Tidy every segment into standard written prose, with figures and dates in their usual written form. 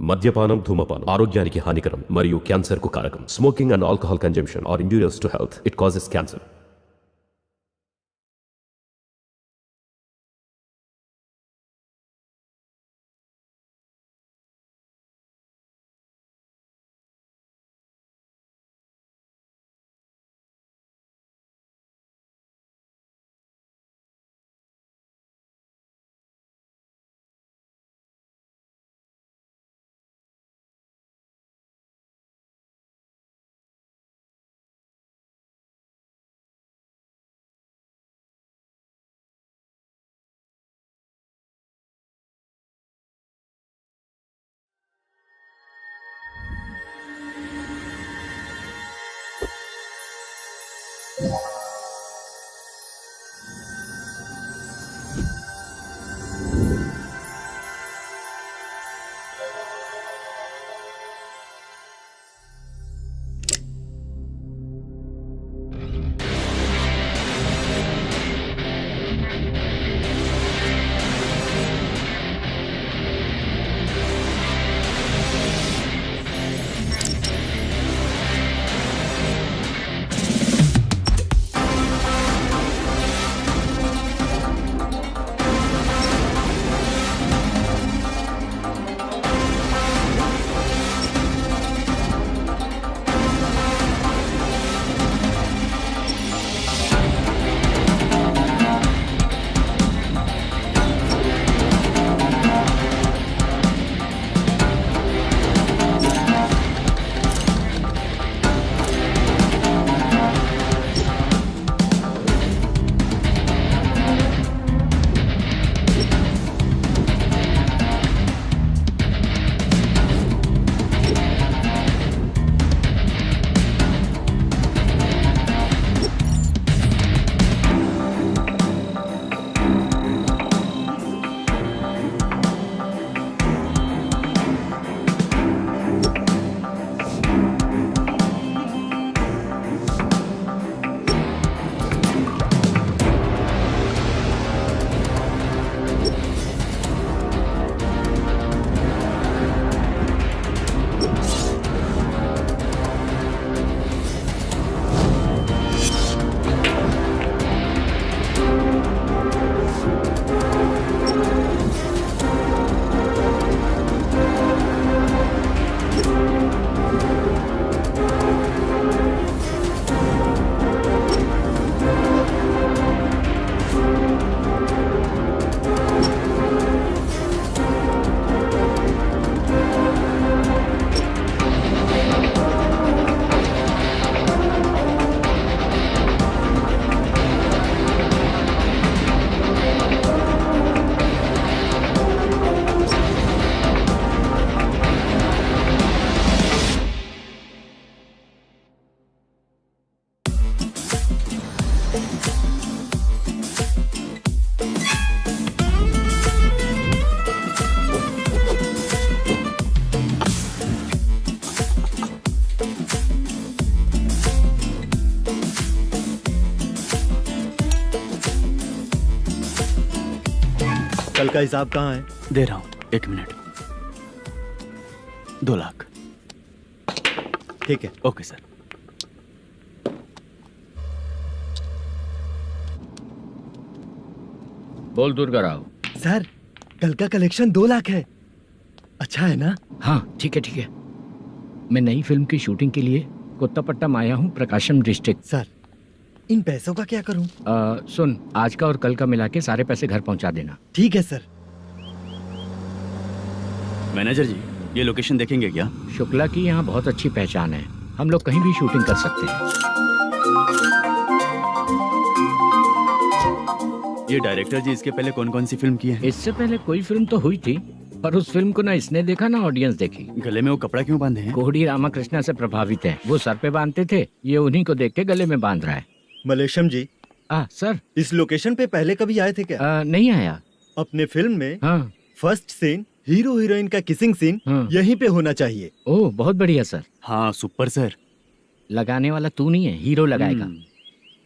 మద్యపానం ధూమపానం ఆరోగ్యానికి హానికరం మరియు క్యాన్సర్ కు కారకం. Smoking and alcohol consumption are injurious to health. It causes cancer. कल का हिसाब कहाँ है? दे रहा हूँ, 1 मिनट. 2 लाख. ठीक है. Okay sir. बोल दुर्गा राव. सर कल का कलेक्शन 2 लाख है. अच्छा है ना? हाँ ठीक है ठीक है. मैं नई फिल्म की शूटिंग के लिए कोत्तापट्टम आया हूँ, प्रकाशम डिस्ट्रिक्ट. सर इन पैसों का क्या करूं? सुन, आज का और कल का मिला के सारे पैसे घर पहुँचा देना. ठीक है सर. मैनेजर जी, ये लोकेशन देखेंगे क्या? शुक्ला की यहाँ बहुत अच्छी पहचान है, हम लोग कहीं भी शूटिंग कर सकते हैं. ये डायरेक्टर जी इसके पहले कौन कौन सी फिल्म की है? इससे पहले कोई फिल्म तो हुई थी, पर उस फिल्म को ना इसने देखा ना ऑडियंस देखी. गले में वो कपड़ा क्यों बांधे हैं? कोहड़ी रामाकृष्णा से प्रभावित है. वो सर पे बांधते थे, ये उन्हीं को देख के गले में बांध रहा है. मलेशम जी, सर इस लोकेशन पे पहले कभी आए थे क्या? नहीं आया. अपने फिल्म में हाँ. फर्स्ट सीन हीरो हीरोइन का किसिंग सीन हाँ. यहीं पे होना चाहिए. ओह बहुत बढ़िया सर. हाँ सुपर सर. लगाने वाला तू नहीं है, हीरो लगाएगा.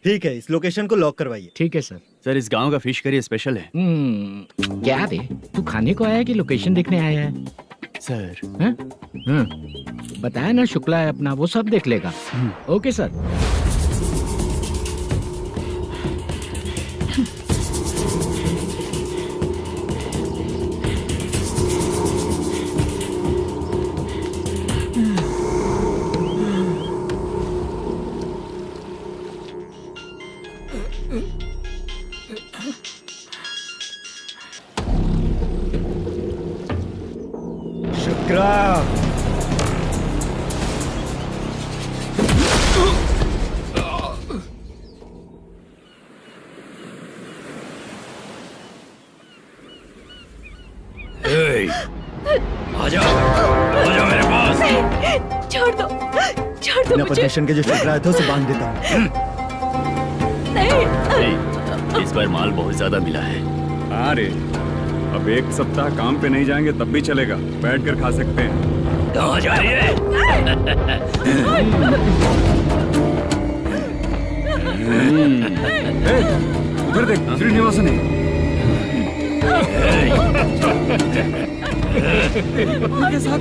ठीक है, इस लोकेशन को लॉक करवाइए. ठीक है सर. सर इस गांव का फिश करी स्पेशल है. क्या रे, तू खाने को आया है कि लोकेशन देखने आया है? सर हैं? हाँ, बताया ना शुक्ला है अपना, वो सब देख लेगा। Okay sir. शुक्रा, आजा आजा मेरे पास। छोड़ दो अपने मुझे। पोजीशन के जो शुक्रा है तो उसे बांध देता हूँ। नहीं, इस बार माल बहुत ज्यादा मिला है। हाँ रे, अब एक सप्ताह काम पे नहीं जाएंगे तब भी चलेगा, बैठ कर खा सकते हैं। कहाँ जा रही है? उधर देख, श्रीनिवासन है। उनके साथ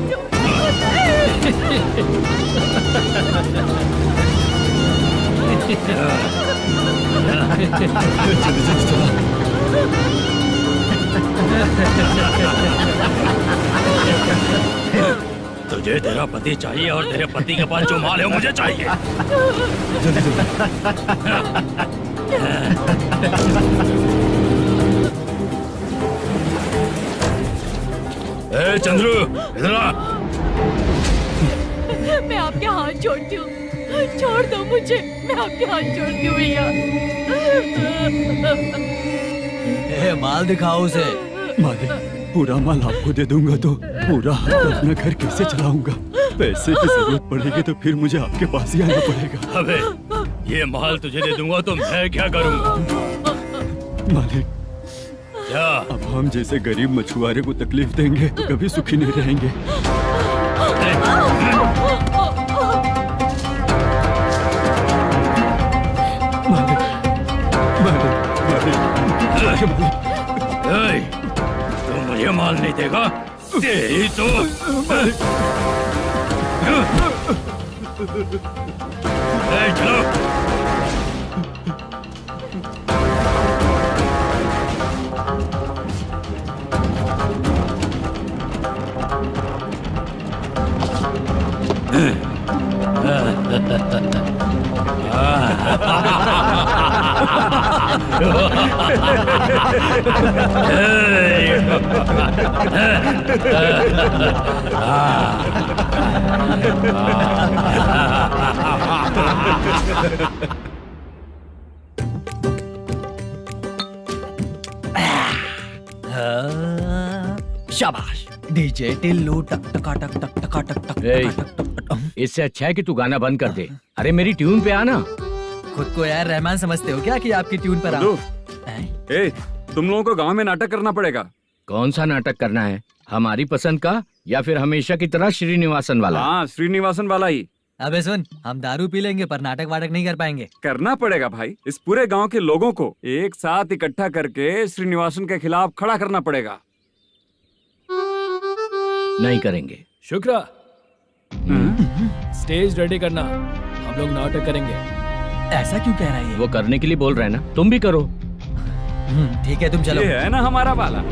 तुझे तेरा पति चाहिए और तेरे पति के पास जो माल है वो मुझे चाहिए। ए चंद्रू, इधर आ। मैं आपके हाथ जोड़ती हूँ, छोड़ दो मुझे, मैं आपके हाथ जोड़ती हूँ भैया। माल दिखाओ उसे। मालिक, पूरा माल आपको दे दूंगा तो पूरा अपना घर कैसे चलाऊंगा? पैसे की जरूरत पड़ेगी तो फिर मुझे आपके पास ही आना पड़ेगा। अबे ये माल तुझे दे दूंगा तो मैं क्या करूंगा? मालिक, क्या? अब हम जैसे गरीब मछुआरे को तकलीफ देंगे तो कभी सुखी नहीं रहेंगे। मालिक, मालिक, मालिक, ए, तू मुझे माल नहीं देगा तेरी तो ए, चलो। शाबाश डीजे टिल्लू टक टका टक टक टका टक टक ए, टका टक टक टक। इससे अच्छा है कि तू गाना बंद कर दे। अरे मेरी ट्यून पे आना। खुद को यार रहमान समझते हो क्या कि आपकी ट्यून पर गुड्डू, हैं? ए, तुम लोगों को गांव में नाटक करना पड़ेगा। कौन सा नाटक करना है? हमारी पसंद का या फिर हमेशा की तरह श्रीनिवासन वाला? हाँ, श्रीनिवासन वाला ही अबे सुन, हम दारू पी लेंगे पर नाटक वाटक नहीं कर पाएंगे। करना पड़ेगा भाई। इस पूरे गांव के लोगों को एक साथ इकट्ठा करके श्रीनिवासन के खिलाफ खड़ा करना पड़ेगा। नहीं करेंगे। शुक्रा, स्टेज रेडी करना, हम लोग नाटक करेंगे। ऐसा क्यों कह रहा है ये? वो करने के लिए बोल रहे हैं ना, तुम भी करो। ठीक है तुम चलो। ये है ना हमारा वाला।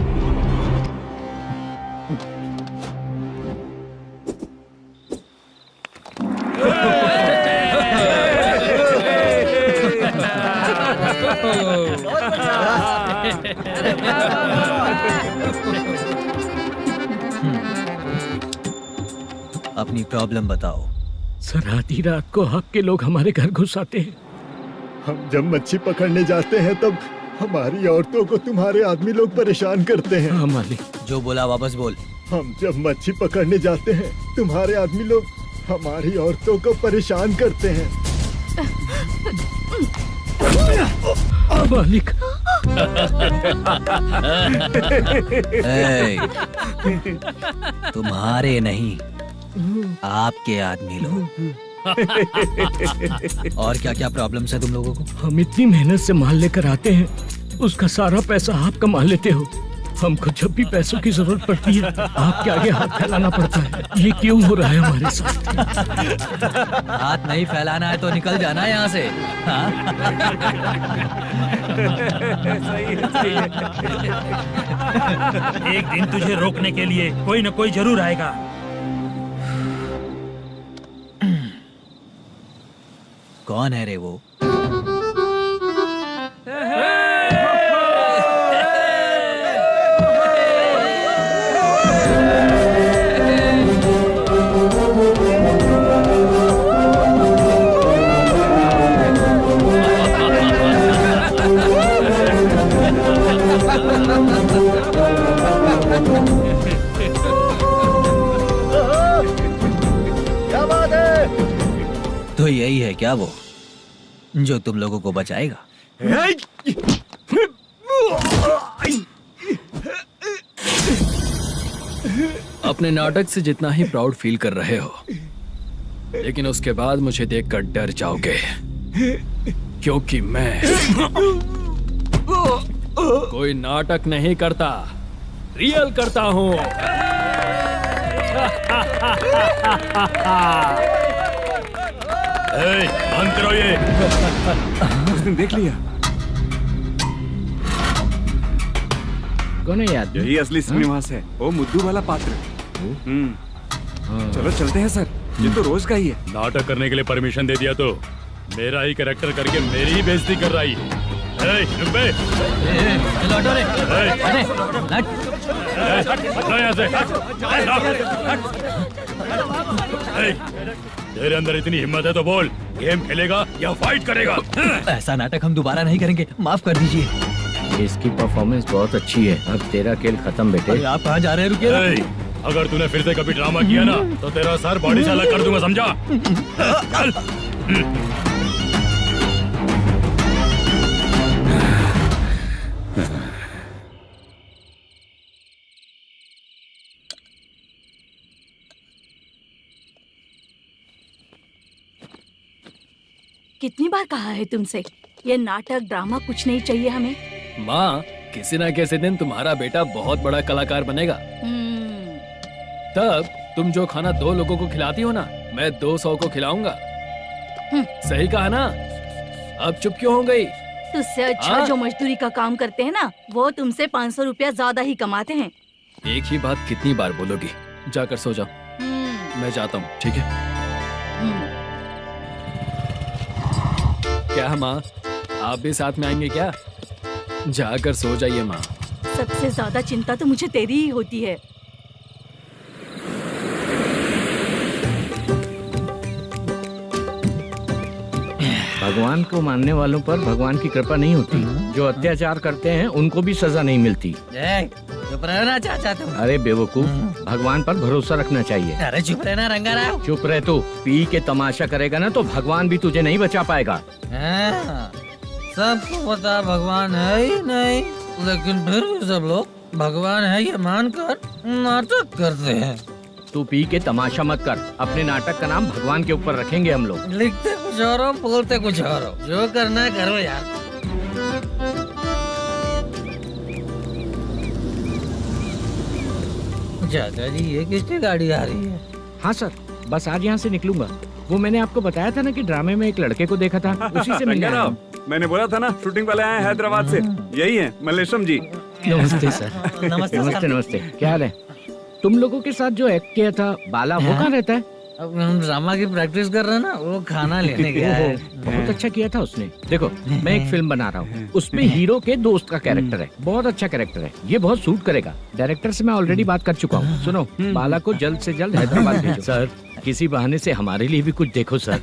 अपनी प्रॉब्लम बताओ। सर आधी रात को आपके लोग हमारे घर घुस आते हैं। हम जब मच्छी पकड़ने जाते हैं तब हमारी औरतों को तुम्हारे आदमी लोग परेशान करते हैं। हाँ मालिक। जो बोला वापस बोल। हम जब मच्छी पकड़ने जाते हैं तुम्हारे आदमी लोग हमारी औरतों को परेशान करते हैं। मालिक। ए, तुम्हारे नहीं, आपके आदमी लोग। और क्या क्या प्रॉब्लम्स है तुम लोगों को? हम इतनी मेहनत से माल लेकर आते हैं, उसका सारा पैसा आप कमा लेते हो। हमको जब भी पैसों की जरूरत पड़ती है आपके आगे हाथ फैलाना पड़ता है। ये क्यों हो रहा है हमारे साथ? हाथ नहीं फैलाना है तो निकल जाना है यहाँ से। हाँ? एक दिन तुझे रोकने के लिए कोई न कोई जरूर आएगा। कौन है रे वो? क्या बात है? तो यही है क्या वो जो तुम लोगों को बचाएगा? अपने नाटक से जितना ही प्राउड फील कर रहे हो, लेकिन उसके बाद मुझे देखकर डर जाओगे, क्योंकि मैं कोई नाटक नहीं करता, रियल करता हूँ। बंद करो ये। उसने देख लिया। कौन है याद? यही असली श्रीनिवास है, वो मुद्दू वाला पात्र। चलो चलते हैं सर, ये तो रोज का ही है। नाटक करने के लिए परमिशन दे दिया तो मेरा ही कैरेक्टर करके मेरी ही बेइज्जती कर रही है। रुक बे। लौटो रे। हटो यहाँ से। तेरे अंदर इतनी हिम्मत है तो बोल, गेम खेलेगा या फाइट करेगा? ऐसा नाटक हम दोबारा नहीं करेंगे, माफ कर दीजिए। इसकी परफॉर्मेंस बहुत अच्छी है। अब तेरा खेल खत्म बेटे। अरे आप कहाँ जा रहे हैं? रुकिए। अगर तूने फिर से कभी ड्रामा किया ना तो तेरा सर बॉडी से अलग कर दूंगा, समझा? चल। कितनी बार कहा है तुमसे, ये नाटक ड्रामा कुछ नहीं चाहिए हमें। माँ, किसी न किसी दिन तुम्हारा बेटा बहुत बड़ा कलाकार बनेगा। तब तुम जो खाना 2 लोगों को खिलाती हो ना, मैं 200 को खिलाऊंगा। सही कहा ना? अब चुप क्यों हो गई? तुझसे अच्छा जो मजदूरी का काम करते हैं ना, वो तुमसे 500 रुपया ज्यादा ही कमाते हैं। एक ही बात कितनी बार बोलोगी? जाकर सो जाओ। मैं जाता हूँ, ठीक है? क्या माँ, आप भी साथ में आएंगे क्या? जाकर सो जाइए माँ। सबसे ज्यादा चिंता तो मुझे तेरी ही होती है। भगवान को मानने वालों पर भगवान की कृपा नहीं होती। जो अत्याचार करते हैं उनको भी सजा नहीं मिलती। चुप रहना चाचा तुम। अरे बेवकूफ, भगवान पर भरोसा रखना चाहिए। अरे चुप रहना रंगा राव। चुप रह तू। पी के तमाशा करेगा ना तो भगवान भी तुझे नहीं बचा पाएगा। सबको पता भगवान है ही नहीं, लेकिन फिर भी सब लोग भगवान है ये मानकर नाटक करते हैं। तू पी के तमाशा मत कर। अपने नाटक का नाम भगवान के ऊपर रखेंगे हम लोग। लिखते कुछ और हो, बोलते कुछ और हो, जो करना है करो यार। चाचा जी, ये किसकी गाड़ी आ रही है? हाँ सर, बस आज यहाँ से निकलूंगा। वो मैंने आपको बताया था ना कि ड्रामे में एक लड़के को देखा था, उसी से मिलने आया हूँ। मैंने बोला था ना, शूटिंग वाले आए हैं हैदराबाद से। यही है मल्लेशम जी। नमस्ते सर। नमस्ते नमस्ते नमस्ते। क्या हाल है? तुम लोगों के साथ जो एक्ट किया था बाला, वो कहाँ रहता है? अब हम ड्रामा की प्रैक्टिस कर रहे हैं ना, वो खाना लेने गया है। बहुत अच्छा किया था उसने। देखो, मैं एक फिल्म बना रहा हूँ, उसमें हीरो के दोस्त का कैरेक्टर है। बहुत अच्छा कैरेक्टर है, ये बहुत सूट करेगा। डायरेक्टर से मैं ऑलरेडी बात कर चुका हूँ। सुनो, बाला को जल्द से जल्द हैदराबाद भेजो। सर, किसी बहाने से हमारे लिए भी कुछ देखो सर।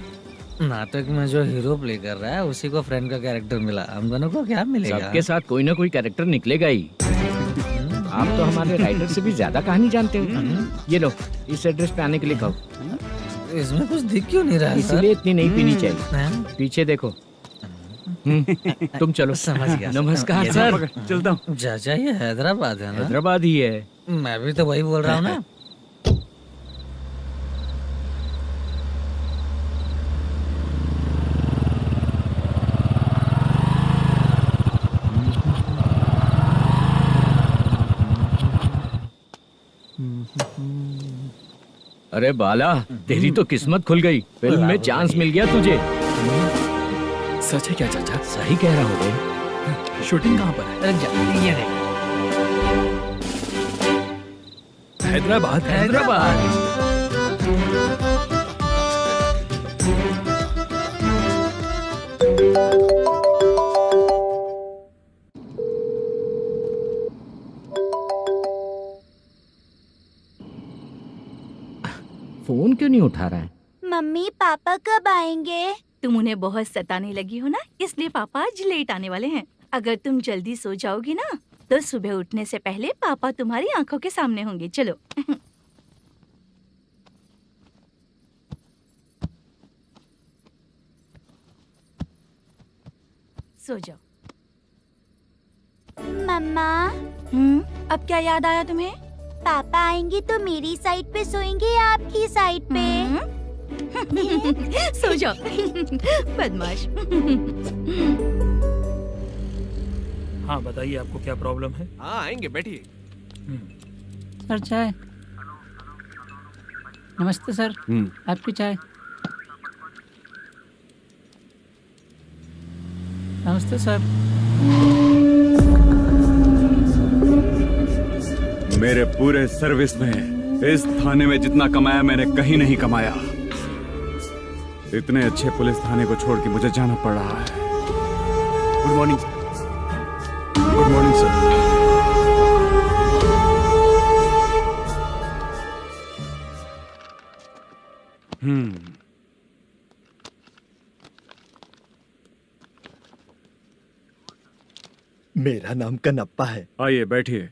नाटक में जो हीरो प्ले कर रहा है उसी को फ्रेंड का कैरेक्टर मिला, हम दोनों को क्या मिलेगा? सबके साथ कोई ना कोई कैरेक्टर निकलेगा ही। आप तो हमारे राइटर से भी ज्यादा कहानी जानते हो। ये लो, इस एड्रेस पे आने के लिए कहो। इसमें कुछ दिख क्यों नहीं रहा? इसलिए इतनी नहीं पीनी चाहिए। पीछे देखो। तुम चलो। समझ गया। नमस्कार सर। चलता हूँ। चाचा, ये हैदराबाद है ना? हैदराबाद ही है। मैं भी तो वही बोल रहा हूँ ना। अरे बाला, तेरी तो किस्मत खुल गई, फिल्म में चांस मिल गया तुझे। सच है क्या चाचा? सही कह रहा हूँ भाई। शूटिंग कहाँ पर है? अरे जा, ये देख। हैदराबाद। हैदराबाद। फोन क्यों नहीं उठा रहा है? मम्मी पापा कब आएंगे? तुम उन्हें बहुत सताने लगी हो ना, इसलिए पापा आज लेट आने वाले हैं। अगर तुम जल्दी सो जाओगी ना तो सुबह उठने से पहले पापा तुम्हारी आंखों के सामने होंगे। चलो। सो जाओ। मम्मा, अब क्या याद आया तुम्हें? पापा आएंगे तो मेरी साइड पे सोएंगे या आपकी साइड पे? सो जाओ। बदमाश। हाँ बताइए, आपको क्या प्रॉब्लम है? हाँ आएंगे, बैठिए। सर चाय। नमस्ते सर, आपकी चाय। नमस्ते सर। मेरे पूरे सर्विस में इस थाने में जितना कमाया मैंने कहीं नहीं कमाया। इतने अच्छे पुलिस थाने को छोड़ के मुझे जाना पड़ रहा है। Good morning sir. Good morning sir. मेरा नाम कनप्पा है। आइए बैठिए।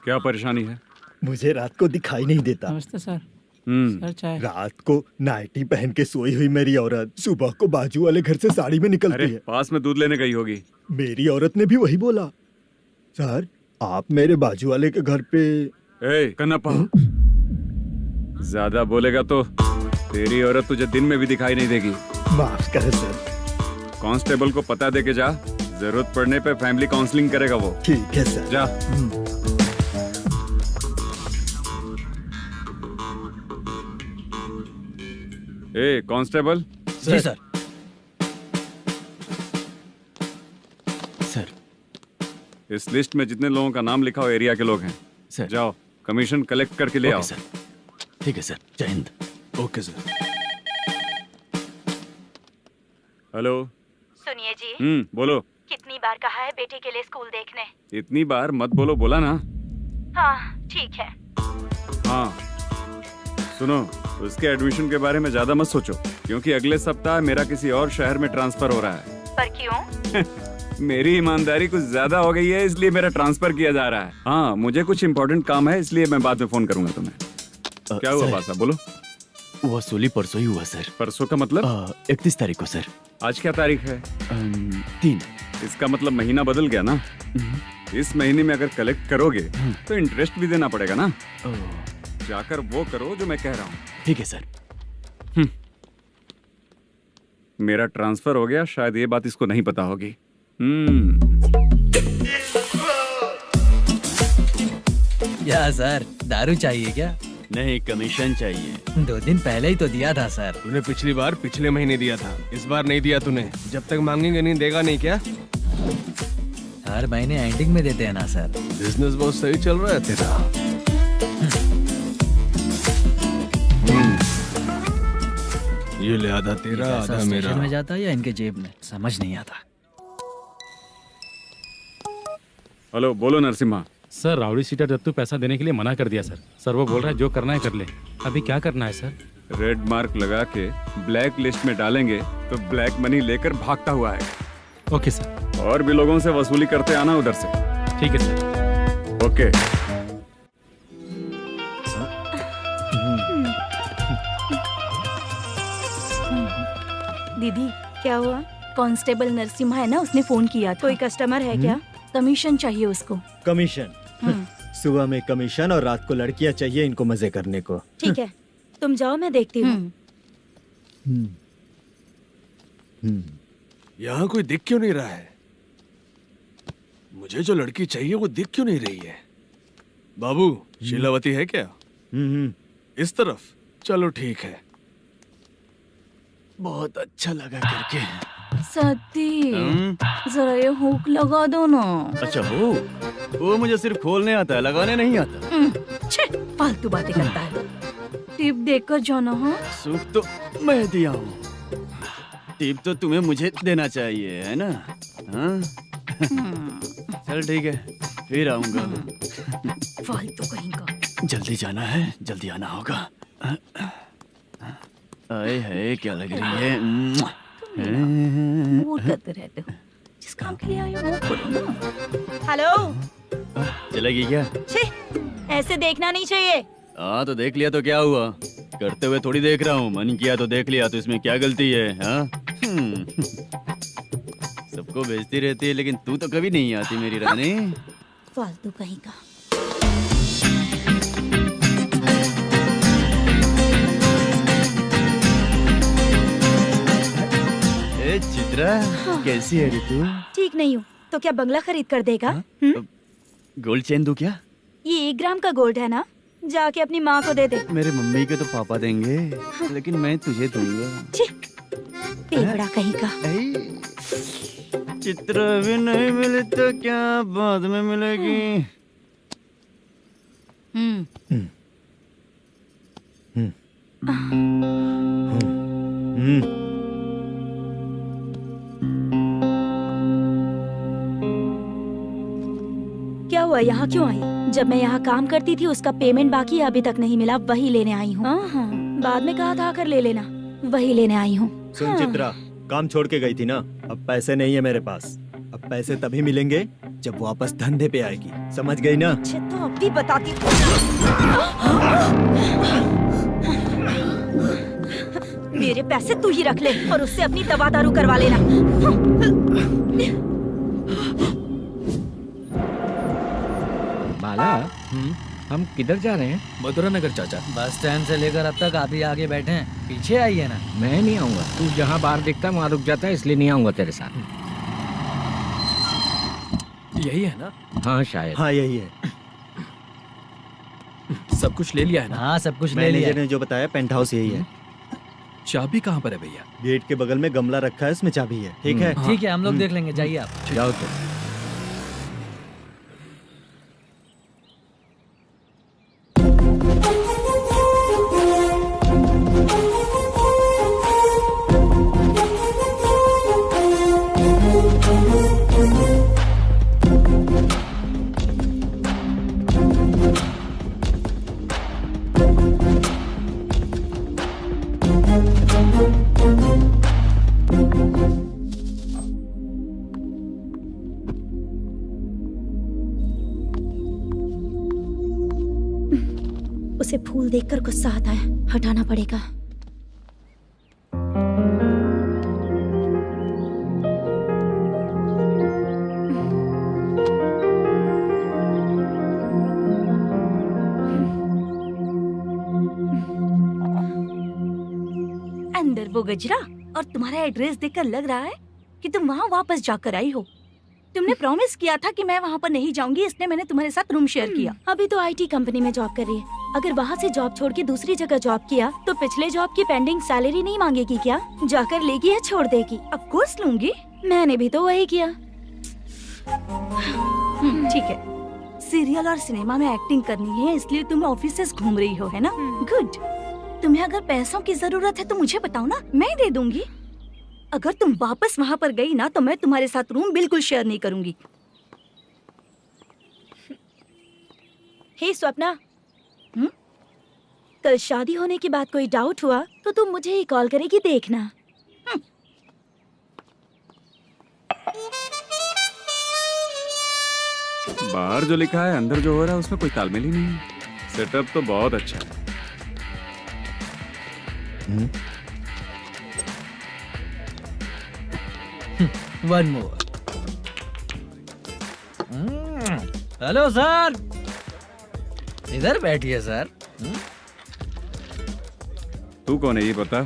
क्या परेशानी है? मुझे रात को दिखाई नहीं देता। नमस्ते सर। सर चाय। रात को नाइटी पहन के सोई हुई मेरी औरत सुबह को बाजू वाले घर से साड़ी में निकलती अरे है। पास में दूध लेने गई होगी। मेरी औरत ने भी वही बोला। सर, आप मेरे बाजू वाले के घर पे। ए कन्नप्पा, ज्यादा बोलेगा तो तेरी औरत तुझे दिन में भी दिखाई नहीं देगी। माफ करें सर। कांस्टेबल को पता दे के जा, जरूरत पड़ने पे फैमिली काउंसलिंग करेगा वो। ठीक है सर। जा। ए कांस्टेबल। जी सर। सर, इस लिस्ट में जितने लोगों का नाम लिखा हो एरिया के लोग हैं। सर। जाओ कमीशन कलेक्ट करके ले आओ। सर। ठीक है सर। जय हिंद। Okay sir. हेलो। सुनिए जी। बोलो। कितनी बार कहा है बेटे के लिए स्कूल देखने? इतनी बार मत बोलो, बोला ना। हाँ ठीक है। हाँ सुनो, उसके एडमिशन के बारे में ज्यादा मत सोचो, क्योंकि अगले सप्ताह मेरा किसी और शहर में ट्रांसफर हो रहा है। पर क्यों? मेरी ईमानदारी कुछ ज्यादा हो गई है, इसलिए मेरा ट्रांसफर किया जा रहा है। हाँ मुझे कुछ इम्पोर्टेंट काम है, इसलिए मैं बाद में फोन करूंगा तुम्हें। क्या हुआ पासा, बोलो। वसूली परसों ही हुआ सर। परसों का मतलब? 31 तारीख को सर। आज क्या तारीख है? 3। इसका मतलब महीना बदल गया ना। इस महीने में अगर कलेक्ट करोगे तो इंटरेस्ट भी देना पड़ेगा ना। जाकर वो करो जो मैं कह रहा हूँ। ठीक है सर। मेरा ट्रांसफर हो गया, शायद ये बात इसको नहीं पता होगी। क्या सर, दारू चाहिए क्या? नहीं, कमीशन चाहिए। 2 दिन पहले ही तो दिया था सर। तूने पिछली बार पिछले महीने दिया था, इस बार नहीं दिया तूने। जब तक मांगेंगे नहीं देगा नहीं क्या? हर महीने एंडिंग में देते हैं ना सर। बिजनेस बहुत सही चल रहा है तेरा। ये ले आधा तेरा, पैसा आधा मेरा। स्टेशन में जाता है या इनके जेब में, समझ नहीं आता। हेलो, बोलो Narasimha. Sir, rowdy seater Dattu पैसा देने के लिए मना कर दिया सर। सर वो बोल रहा है जो करना है कर ले। अभी क्या करना है सर? रेड मार्क लगा के ब्लैक लिस्ट में डालेंगे तो ब्लैक मनी लेकर भागता हुआ है। Okay sir. और भी लोगों से वसूली करते आना उधर से। ठीक है सर। ओके। दीदी क्या हुआ? कांस्टेबल नरसिम्हा है ना, उसने फोन किया था। कोई कस्टमर है क्या? कमीशन चाहिए उसको। कमीशन? सुबह में कमीशन और रात को लड़कियां चाहिए इनको मजे करने को। ठीक है, तुम जाओ, मैं देखती हूँ। यहाँ कोई दिख क्यों नहीं रहा है? मुझे जो लड़की चाहिए वो दिख क्यों नहीं रही है? बाबू शीलावती है क्या? इस तरफ चलो ठीक है। बहुत अच्छा लगा करके। सती जरा ये हुक लगा दो ना। अच्छा वो मुझे सिर्फ खोलने आता है, लगाने नहीं आता। छे, फालतू बातें करता है। टिप देकर जाना। हाँ सुख तो मैं दिया हूँ, टिप तो तुम्हें मुझे देना चाहिए, है ना? हाँ? चल ठीक है, फिर आऊंगा। फालतू कहीं का। जल्दी जाना है, जल्दी आना होगा। आए है क्या लग रही है। मूड करते रहते हो। जिस काम के लिए आए हो वो करो ना। हेलो, चलेगी क्या? छी, ऐसे देखना नहीं चाहिए। हाँ तो देख लिया तो क्या हुआ, करते हुए थोड़ी देख रहा हूँ। मन किया तो देख लिया, तो इसमें क्या गलती है? हाँ? सबको भेजती रहती है, लेकिन तू तो कभी नहीं आती मेरी रानी। फालतू कहीं का। ए चित्रा, कैसी है रे तू? ठीक नहीं हूँ तो क्या बंगला खरीद कर देगा? गोल्ड चेन दूं क्या? ये 1 ग्राम का गोल्ड है ना, जाके अपनी माँ को दे दे। मेरे मम्मी के तो पापा देंगे, लेकिन मैं तुझे दूंगा। पेवड़ा कहीं का। चित्रा भी नहीं मिली तो क्या बाद में मिलेगी? क्या हुआ, यहाँ क्यों आई? जब मैं यहाँ काम करती थी उसका पेमेंट बाकी अभी तक नहीं मिला, वही लेने आई हूँ। बाद में कहा था आकर ले लेना, वही लेने आई हूँ। सुन चित्रा, काम छोड़ के गई थी ना, अब पैसे नहीं है मेरे पास। अब पैसे तभी मिलेंगे जब वापस धंधे पे आएगी, समझ गई ना? अच्छा तो अब भी बताती। मेरे पैसे तू ही रख ले और उससे अपनी दवा दारू करवा लेना। बाला, हम किधर जा रहे हैं? मथुरा नगर चाचा। बस स्टैंड से लेकर अब तक आप ही आगे बैठे हैं, पीछे आइए ना। मैं नहीं आऊंगा, तू जहाँ बाहर दिखता वहाँ रुक जाता है, इसलिए नहीं आऊंगा तेरे साथ। यही है ना? हाँ शायद। हाँ यही है। सब कुछ ले लिया है ना? हाँ सब कुछ ले लिया। मैनेजर ने जो बताया पेंट हाउस यही है। चाबी कहाँ पर है भैया? गेट के बगल में गमला रखा है, इसमें चाबी है। ठीक है? ठीक है, हम लोग देख लेंगे, जाइए आप। जाओ तो। उसे फूल देखकर गुस्सा आता है, हटाना पड़ेगा। अंदर वो गजरा और तुम्हारा एड्रेस देखकर लग रहा है कि तुम वहाँ वापस जाकर आई हो। तुमने प्रॉमिस किया था कि मैं वहाँ पर नहीं जाऊंगी, इसलिए मैंने तुम्हारे साथ रूम शेयर किया। अभी तो आईटी कंपनी में जॉब कर रही है। अगर वहाँ से जॉब छोड़ के दूसरी जगह जॉब किया तो पिछले जॉब की पेंडिंग सैलरी नहीं मांगेगी क्या? जाकर लेगी या छोड़ देगी? ऑफ कोर्स लूंगी। मैंने भी तो वही किया। ठीक है, सीरियल और सिनेमा में एक्टिंग करनी है, इसलिए तुम ऑफिसेस घूम रही हो, है ना? गुड। तुम्हें अगर पैसों की जरूरत है तो मुझे बताओ ना, मैं दे दूंगी। अगर तुम वापस वहाँ पर गई ना तो मैं तुम्हारे साथ रूम बिल्कुल शेयर नहीं करूंगी। हे स्वप्ना, कल शादी होने की बात कोई डाउट हुआ तो तुम मुझे ही कॉल करेगी, देखना। बाहर जो लिखा है अंदर जो हो रहा है उसमें कोई तालमेल ही नहीं है। सेटअप तो बहुत अच्छा है। One more. हेलो सर, इधर बैठिए सर। तू कौन है ये बता?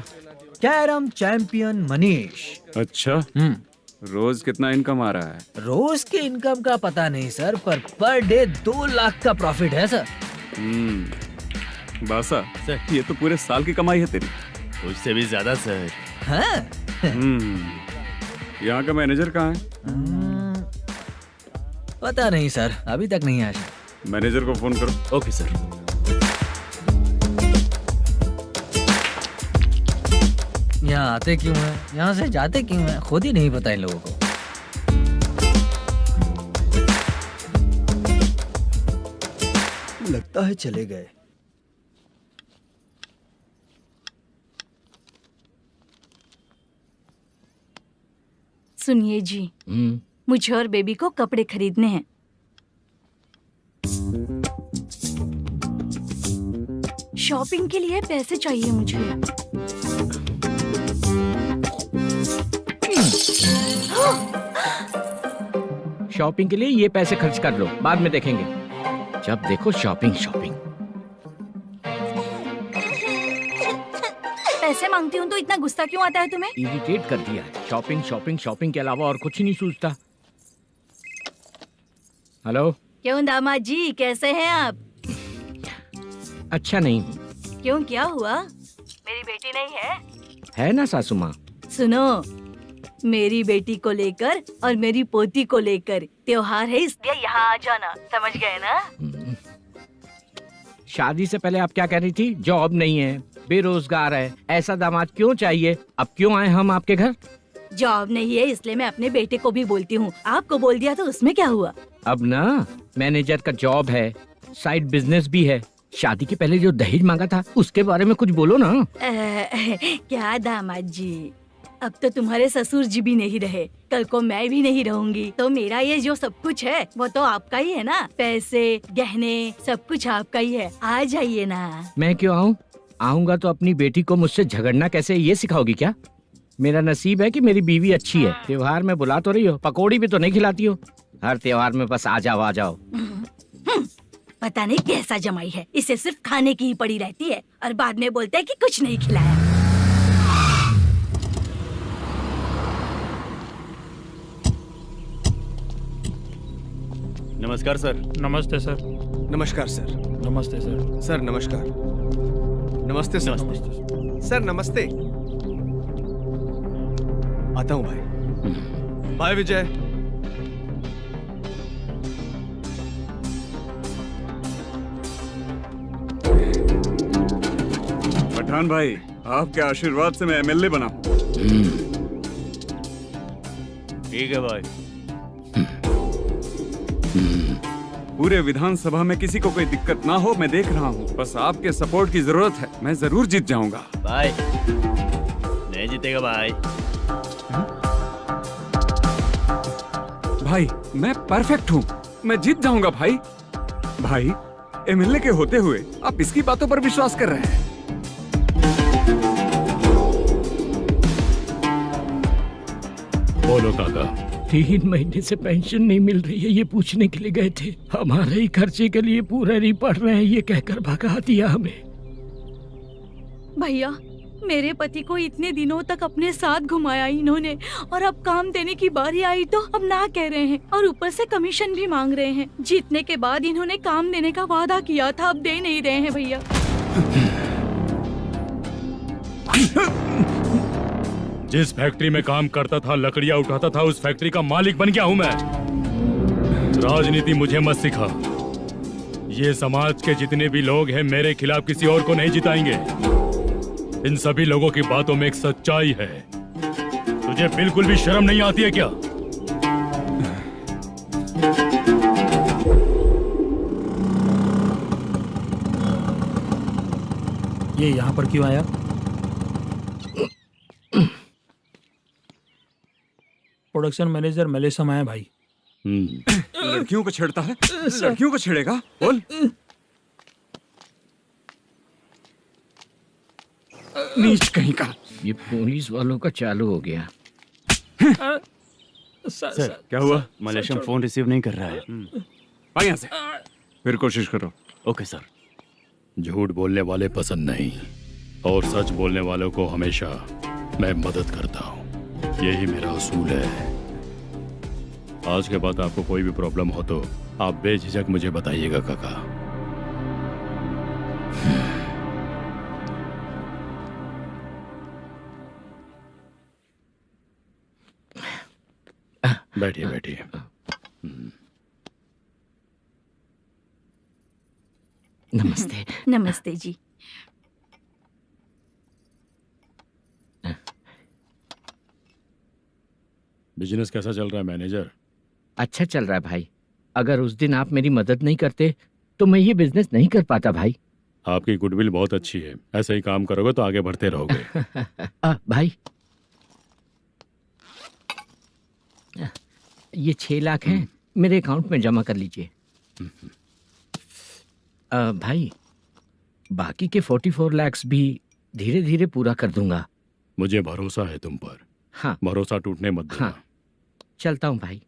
Carrom champion Manish. अच्छा, रोज कितना इनकम आ रहा है? रोज के इनकम का पता नहीं सर, पर डे 2 लाख का प्रॉफिट है सर। बासा ये तो पूरे साल की कमाई है तेरी। उससे भी ज्यादा सर। हाँ? यहाँ का मैनेजर कहाँ है? पता नहीं सर, अभी तक नहीं आया। मैनेजर को फोन करो। Okay sir. यहाँ आते क्यों हैं, यहाँ से जाते क्यों हैं, खुद ही नहीं पता इन लोगों को। लगता है चले गए। सुनिए जी, मुझे और बेबी को कपड़े खरीदने हैं। शॉपिंग के लिए पैसे चाहिए मुझे। शॉपिंग के लिए ये पैसे खर्च कर लो, बाद में देखेंगे। जब देखो शॉपिंग शॉपिंग। पैसे मांगती हूँ तो इतना गुस्सा क्यों आता है तुम्हें? इरिटेट कर दिया है। शॉपिंग शॉपिंग शॉपिंग के अलावा और कुछ नहीं सूझता। हेलो। क्यों दामाद जी, कैसे हैं आप? अच्छा नहीं। क्यों, क्या हुआ? मेरी बेटी नहीं है? है ना सासू माँ। सुनो, मेरी बेटी को लेकर और मेरी पोती को लेकर त्योहार है, इसलिए यहाँ आ जाना, समझ गए ना? शादी से पहले आप क्या कह रही थी? जॉब नहीं है, बेरोजगार है, ऐसा दामाद क्यों चाहिए? अब क्यों आए हम आपके घर? जॉब नहीं है इसलिए मैं अपने बेटे को भी बोलती हूँ। आपको बोल दिया तो उसमें क्या हुआ? अब ना मैनेजर का जॉब है, साइड बिजनेस भी है। शादी के पहले जो दहेज मांगा था उसके बारे में कुछ बोलो ना। क्या दामाद जी, अब तो तुम्हारे ससुर जी भी नहीं रहे, कल को मैं भी नहीं रहूंगी, तो मेरा ये जो सब कुछ है वो तो आपका ही है ना। पैसे, गहने, सब कुछ आपका ही है। आ जाइए ना। मैं क्यों आऊँ? आऊंगा तो अपनी बेटी को मुझसे झगड़ना कैसे ये सिखाओगी क्या? मेरा नसीब है कि मेरी बीवी अच्छी है। त्योहार में बुला तो रही हो, पकौड़ी भी तो नहीं खिलाती हो। हर त्योहार में बस आ जाओ आ जाओ। पता नहीं कैसा जमाई है, इसे सिर्फ खाने की ही पड़ी रहती है और बाद में बोलते हैं कि कुछ नहीं खिलाया। नमस्कार सर। नमस्ते सर। नमस्कार सर। नमस्ते सर। सर नमस्कार। नमस्ते सर। सर नमस्ते। आता हूँ भाई। बाय विजय। पठान भाई, आपके आशीर्वाद से मैं एमएलए बना हूँ। ठीक है भाई। पूरे विधानसभा में किसी को कोई दिक्कत ना हो, मैं देख रहा हूँ। बस आपके सपोर्ट की जरूरत है, मैं जरूर जीत जाऊंगा। भाई नहीं जीतेगा भाई। भाई मैं परफेक्ट हूँ, मैं जीत जाऊंगा भाई। भाई एमएलए के होते हुए आप इसकी बातों पर विश्वास कर रहे हैं? बोलो काका। 3 महीने से पेंशन नहीं मिल रही है, ये पूछने के लिए गए थे। हमारे ही खर्चे के लिए पूरा नहीं पड़ रहे हैं, ये कहकर भगा दिया हमें। भैया, मेरे पति को इतने दिनों तक अपने साथ घुमाया इन्होंने, और अब काम देने की बारी आई तो अब ना कह रहे हैं और ऊपर से कमीशन भी मांग रहे हैं। जीतने के बाद इन्होंने काम देने का वादा किया था, अब दे नहीं रहे हैं भैया। जिस फैक्ट्री में काम करता था, लकड़ियां उठाता था, उस फैक्ट्री का मालिक बन गया हूं मैं। राजनीति मुझे मत सिखा। ये समाज के जितने भी लोग हैं मेरे खिलाफ किसी और को नहीं जिताएंगे। इन सभी लोगों की बातों में एक सच्चाई है। तुझे बिल्कुल भी शर्म नहीं आती है क्या? ये यहाँ पर क्यों आया? प्रोडक्शन मैनेजर मलेशम आया भाई। लड़कियों को छेड़ता है, लड़कियों को छेड़ेगा? बोल। नीच कहीं का। ये पुलिस वालों का चालू हो गया। सर क्या हुआ? मलेशियन फोन रिसीव नहीं कर रहा है। भाई यहाँ से फिर कोशिश करो। Okay sir. झूठ बोलने वाले पसंद नहीं, और सच बोलने वालों को हमेशा मैं मदद करता हूँ। यही मेरा असूल है। आज के बाद आपको कोई भी प्रॉब्लम हो तो आप बेझिझक मुझे बताइएगा काका। बैठिए बैठिए। नमस्ते। नमस्ते जी। बिजनेस कैसा चल रहा है मैनेजर? अच्छा चल रहा है भाई। अगर उस दिन आप मेरी मदद नहीं करते तो मैं ये बिजनेस नहीं कर पाता भाई। आपकी गुडविल बहुत अच्छी है, ऐसे ही काम करोगे तो आगे बढ़ते रहोगे। भाई ये 6 लाख हैं, मेरे अकाउंट में जमा कर लीजिए। भाई बाकी के 44 लाख भी धीरे धीरे पूरा कर दूंगा। मुझे भरोसा है तुम पर। हाँ भरोसा टूटने मत देना। हाँ चलता हूँ भाई।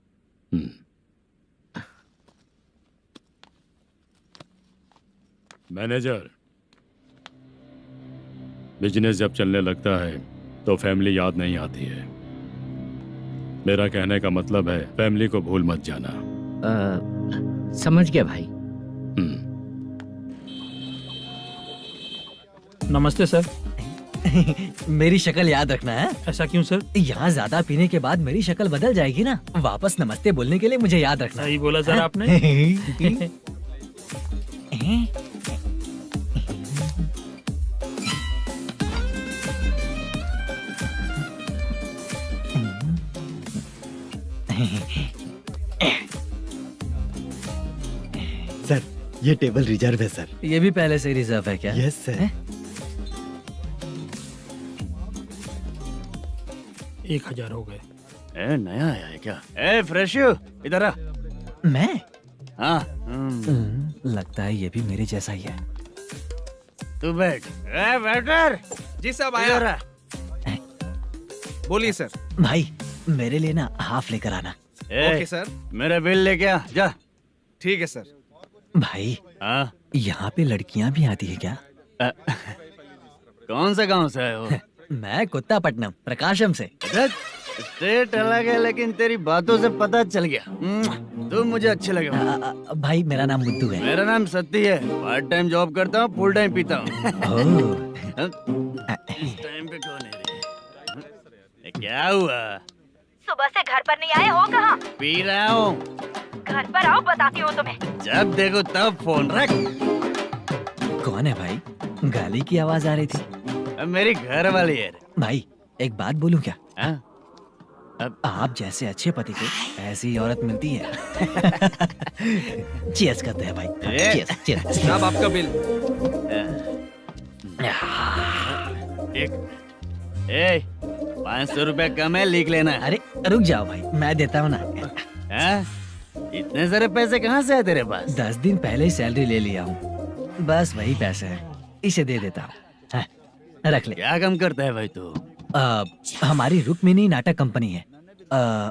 मैनेजर, बिजनेस जब चलने लगता है तो फैमिली याद नहीं आती है। मेरा कहने का मतलब है फैमिली को भूल मत जाना। समझ गया भाई। नमस्ते सर। मेरी शक्ल याद रखना है। ऐसा क्यों सर? यहाँ ज्यादा पीने के बाद मेरी शक्ल बदल जाएगी ना। वापस नमस्ते बोलने के लिए मुझे याद रखना। सही बोला सर आपने। सर ये टेबल रिजर्व है सर। ये भी पहले से रिजर्व है क्या? Yes sir. 1000 हो गए। ए नया आया है क्या? ए फ्रेश इधर आ। मैं? हाँ। लगता है ये भी मेरे जैसा ही है। तू बैठ। ए वेटर। जी साहब आया। बोलिए सर। भाई मेरे लिए ना हाफ लेकर आना। Okay sir. मेरा बिल लेके आ जा। ठीक है सर। भाई हाँ यहाँ पे लड़कियाँ भी आती है क्या? कौन सा गांव से आए हो? मैं कुत्तापट्टनम प्रकाशम से। स्टेट अलग है लेकिन तेरी बातों से पता चल गया तुम मुझे अच्छे लगे हो। भाई मेरा नाम मुद्दू है। मेरा नाम सत्ती है। पार्ट टाइम जॉब करता हूँ, फुल टाइम पीता हूँ। इस टाइम पे कौन है रे? क्या हुआ? सुबह से घर पर नहीं आए हो? कहाँ? पी रहा हूँ। घर पर आओ, बताती हूँ तुम्हें। जब देखो तब फोन रख। कौन है भाई? गाली की आवाज आ रही थी। मेरी घर वाली है। भाई एक बात बोलूं क्या? अब आप जैसे अच्छे पति को ऐसी औरत मिलती है। चीयर्स करते हैं भाई। Cheers cheers. साहब आपका बिल। एक 500 रुपया कम है, लिख लेना। अरे रुक जाओ भाई, मैं देता हूँ ना। इतने सारे पैसे कहाँ से है तेरे पास? 10 दिन पहले ही सैलरी ले लिया हूँ, बस वही पैसे हैं, इसे दे देता हूँ। रख ले। क्या काम करता है भाई तू? हमारी रुक्मिनी नाटक कंपनी है।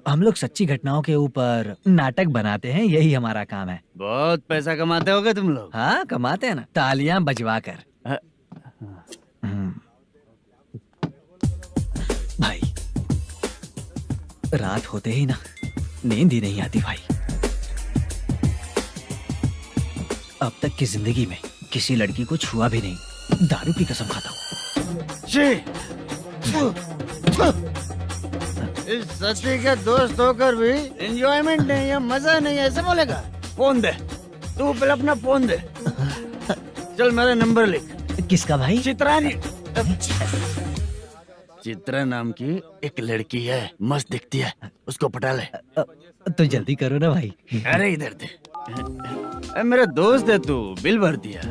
हम लोग सच्ची घटनाओं के ऊपर नाटक बनाते हैं, यही हमारा काम है। बहुत पैसा कमाते होगे तुम लोग। हाँ कमाते हैं ना, तालियां बजवा कर। भाई रात होते ही ना नींद ही नहीं आती भाई। अब तक की जिंदगी में किसी लड़की को छुआ भी नहीं, दारू की कसम खाता हूँ। इस सच्ची के दोस्त होकर भी एंजॉयमेंट नहीं है, मजा नहीं है, ऐसे बोलेगा? फोन दे, तू पहले अपना फोन दे। चल मेरा नंबर लिख। किसका भाई? चित्रानी। चित्रा नाम की एक लड़की है, मस्त दिखती है, उसको पटा ले। तो जल्दी करो ना भाई। अरे इधर दे। मेरा दोस्त है तू, बिल भर दिया।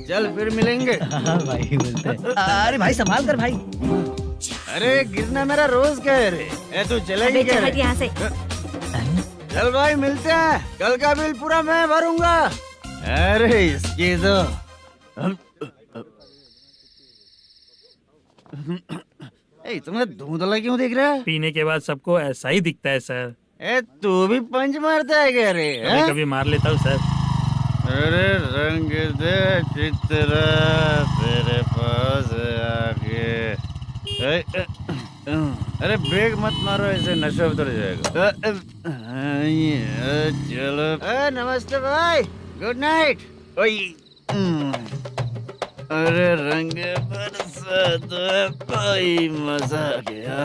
चल फिर मिलेंगे। हाँ भाई मिलते हैं। अरे भाई संभाल कर भाई। अरे गिरना मेरा रोज का है रे। तू चलेगी क्या रे? यहाँ से। चल भाई मिलते हैं, कल का बिल पूरा मैं भरूंगा। अरे इसकी तो तुम्हें धुंधला क्यों दिख रहा है? पीने के बाद सबको ऐसा ही दिखता है सर। तू भी पंच मारता है क्या रे? कभी कभी मार लेता हूँ सर। अरे रंग दे चित्रा तेरे पास आके। अरे ब्रेक मत मारो, ऐसे नशा उतर जाएगा। चलो। नमस्ते भाई, गुड नाइट। अरे रंग बरसात भाई, मजा आ गया।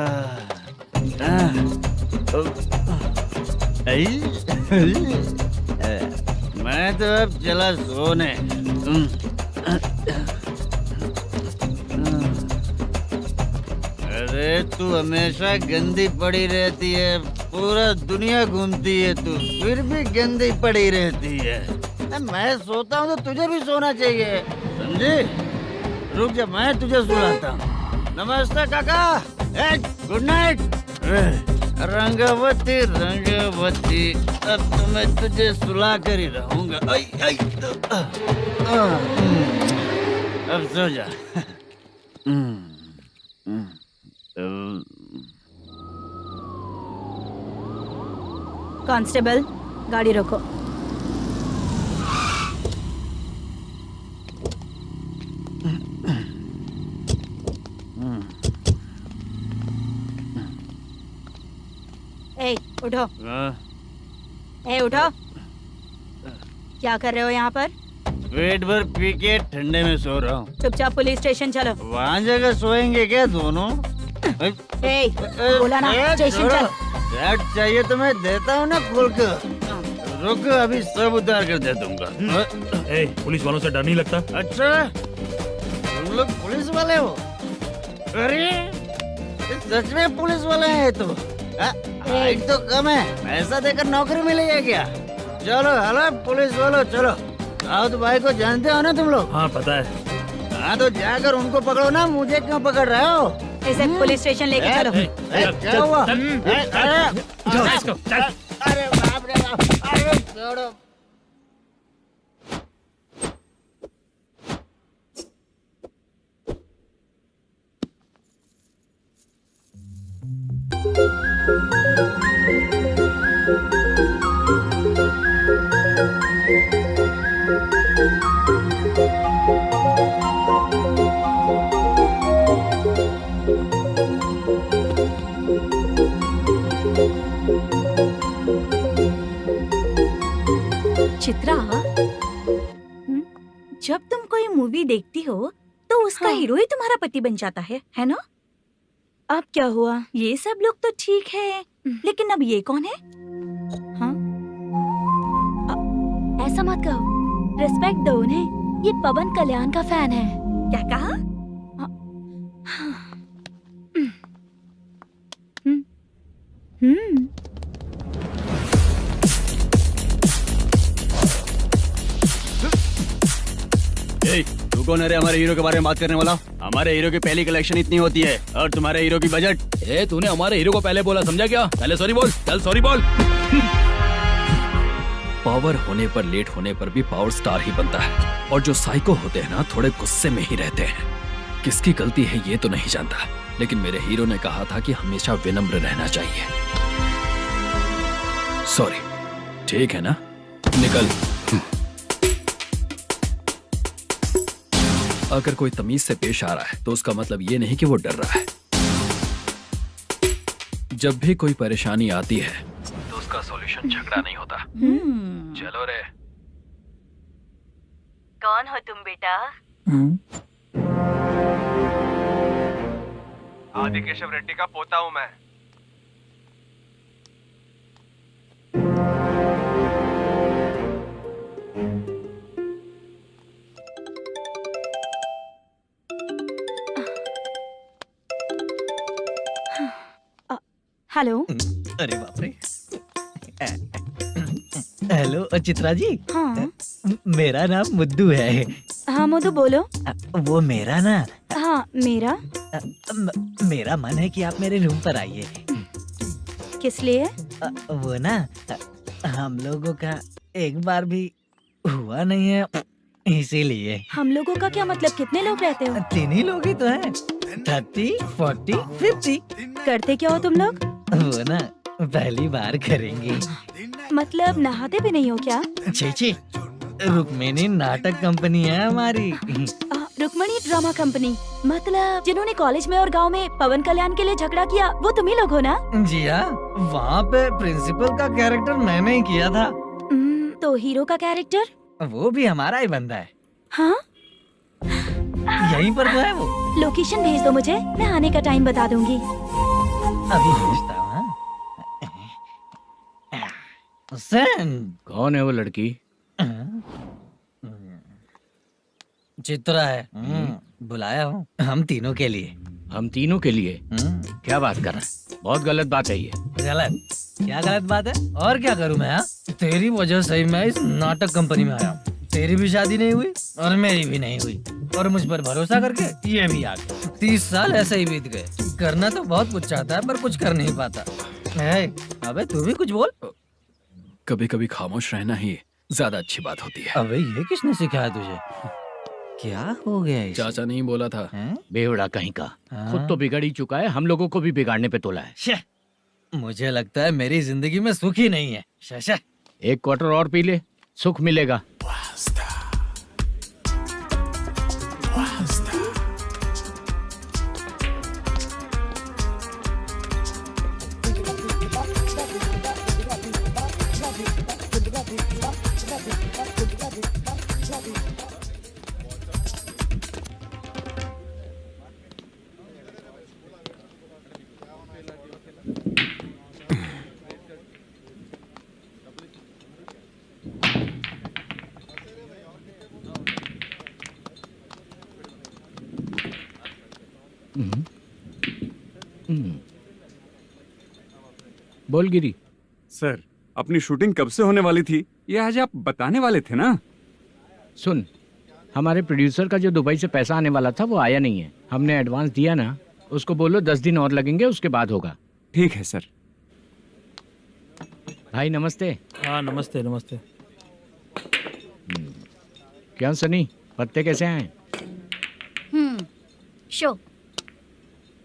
मैं तो अब चला सोने। अरे तू हमेशा गंदी पड़ी रहती है, पूरा दुनिया घूमती है तू, फिर भी गंदी पड़ी रहती है। मैं सोता हूँ तो तुझे भी सोना चाहिए, समझी? रुक जा, मैं तुझे सुलाता हूँ। नमस्ते काका, गुड नाइट। रंगवती रंगवती, अब तो मैं तुझे सुला कर ही रहूंगा। अब सो जा। कांस्टेबल, गाड़ी रोको। ए, उठो। ए, उठो। क्या कर रहे हो यहाँ पर? पेट भर पी के ठंडे में सो रहा हूँ। चुपचाप पुलिस स्टेशन चलो। वहाँ जगह सोएंगे क्या दोनों? ए, बोला ना, स्टेशन चल। शर्ट चाहिए तो मैं देता हूँ ना खोल कर। रुक, अभी सब उतार कर दे दूंगा। पुलिस वालों से डर नहीं लगता? अच्छा, तुम लोग पुलिस वाले हो? अरे सच में पुलिस वाले हैं तो? हाइट तो कम है, पैसा देकर नौकरी मिलेगी क्या? चलो हेलो पुलिस वालों, चलो। राउत भाई को जानते हो ना तुम लोग? हाँ पता है। हाँ तो जाकर उनको पकड़ो ना, मुझे क्यों पकड़ रहे हो? इसे पुलिस स्टेशन लेके चलो। क्या हुआ? अरे बाप रे बाप, अरे छोड़ो। चित्रा, जब तुम कोई मूवी देखती हो तो उसका हीरो ही तुम्हारा पति बन जाता है ना? अब क्या हुआ? ये सब लोग तो ठीक है, लेकिन अब ये कौन है? हाँ? ऐसा मत कहो, रिस्पेक्ट दो उन्हें। ये पवन कल्याण का फैन है। क्या कहा? तू कौन है रे हमारे हीरो के बारे में बात करने वाला? हमारे हीरो की पहली कलेक्शन इतनी होती है और तुम्हारे हीरो की बजट। तूने हमारे हीरो को पहले बोला, समझा क्या? पहले सॉरी बोल, चल सॉरी बोल। पावर होने पर, लेट होने पर भी पावर स्टार ही बनता है। और जो साइको होते हैं ना, थोड़े गुस्से में ही रहते हैं। किसकी गलती है ये तो नहीं जानता, लेकिन मेरे हीरो ने कहा था कि हमेशा विनम्र रहना चाहिए। सॉरी, ठीक है ना? निकल। अगर कोई तमीज से पेश आ रहा है तो उसका मतलब ये नहीं कि वो डर रहा है। जब भी कोई परेशानी आती है तो उसका सॉल्यूशन झगड़ा नहीं होता। चलो रे। कौन हो तुम बेटा? आदि केशव रेड्डी का पोता हूँ मैं। हेलो। अरे बाप रे। हेलो चित्रा जी। हाँ। मेरा नाम मुद्दू है। हाँ मधु बोलो। वो मेरा ना। हाँ मेरा। मेरा मन है कि आप मेरे रूम पर आइए। किस लिए? वो ना, हम लोगों का एक बार भी हुआ नहीं है, इसीलिए। हम लोगों का क्या मतलब? कितने लोग रहते हो? 3 ही लोग ही तो हैं। 30, 40, 50। करते क्या हो तुम लोग? वो ना पहली बार करेंगे। मतलब नहाते भी नहीं हो क्या? छी छी, रुक्मिणी नाटक कंपनी है हमारी। Rukmani drama company. मतलब जिन्होंने कॉलेज में और गांव में पवन कल्याण के लिए झगड़ा किया, वो तुम ही लोग हो ना? जी हाँ, वहाँ पे प्रिंसिपल का कैरेक्टर मैंने ही किया था। तो हीरो का कैरेक्टर? वो भी हमारा ही बंदा है। हाँ, यहीं पर तो है वो। लोकेशन भेज दो मुझे, मैं आने का टाइम बता दूंगी। अभी भेजता हूँ। कौन है वो लड़की? चित्रा है। बुलाया हूँ हम तीनों के लिए। हम तीनों के लिए? क्या बात कर रहा है? बहुत गलत बात है ये। गलत? क्या गलत बात है? और क्या करूँ मैं? तेरी वजह से ही मैं इस नाटक कंपनी में आया। तेरी भी शादी नहीं हुई और मेरी भी नहीं हुई, और मुझ पर भरोसा करके ये भी आ गया। 30 साल ऐसे ही बीत गए। करना तो बहुत कुछ चाहता है पर कुछ कर नहीं पाता। अबे तू भी कुछ बोल। कभी कभी खामोश रहना ही ज्यादा अच्छी बात होती है। अबे ये किसने सिखाया तुझे? क्या हो गया इसे? चाचा नहीं बोला था। बेवड़ा कहीं का। खुद तो बिगड़ ही चुका है, हम लोगों को भी बिगाड़ने पे तोला है। मुझे लगता है मेरी जिंदगी में सुख ही नहीं है। शशा, एक क्वार्टर और पी ले, सुख मिलेगा। बोल गिरी। सर, अपनी शूटिंग कब से होने वाली थी ये आज आप बताने वाले थे ना? सुन, हमारे प्रोड्यूसर का जो दुबई से पैसा आने वाला था वो आया नहीं है। हमने एडवांस दिया ना, उसको बोलो 10 दिन और लगेंगे, उसके बाद होगा। ठीक है सर। भाई नमस्ते। हाँ नमस्ते नमस्ते। क्या सनी, पत्ते कैसे आए? शो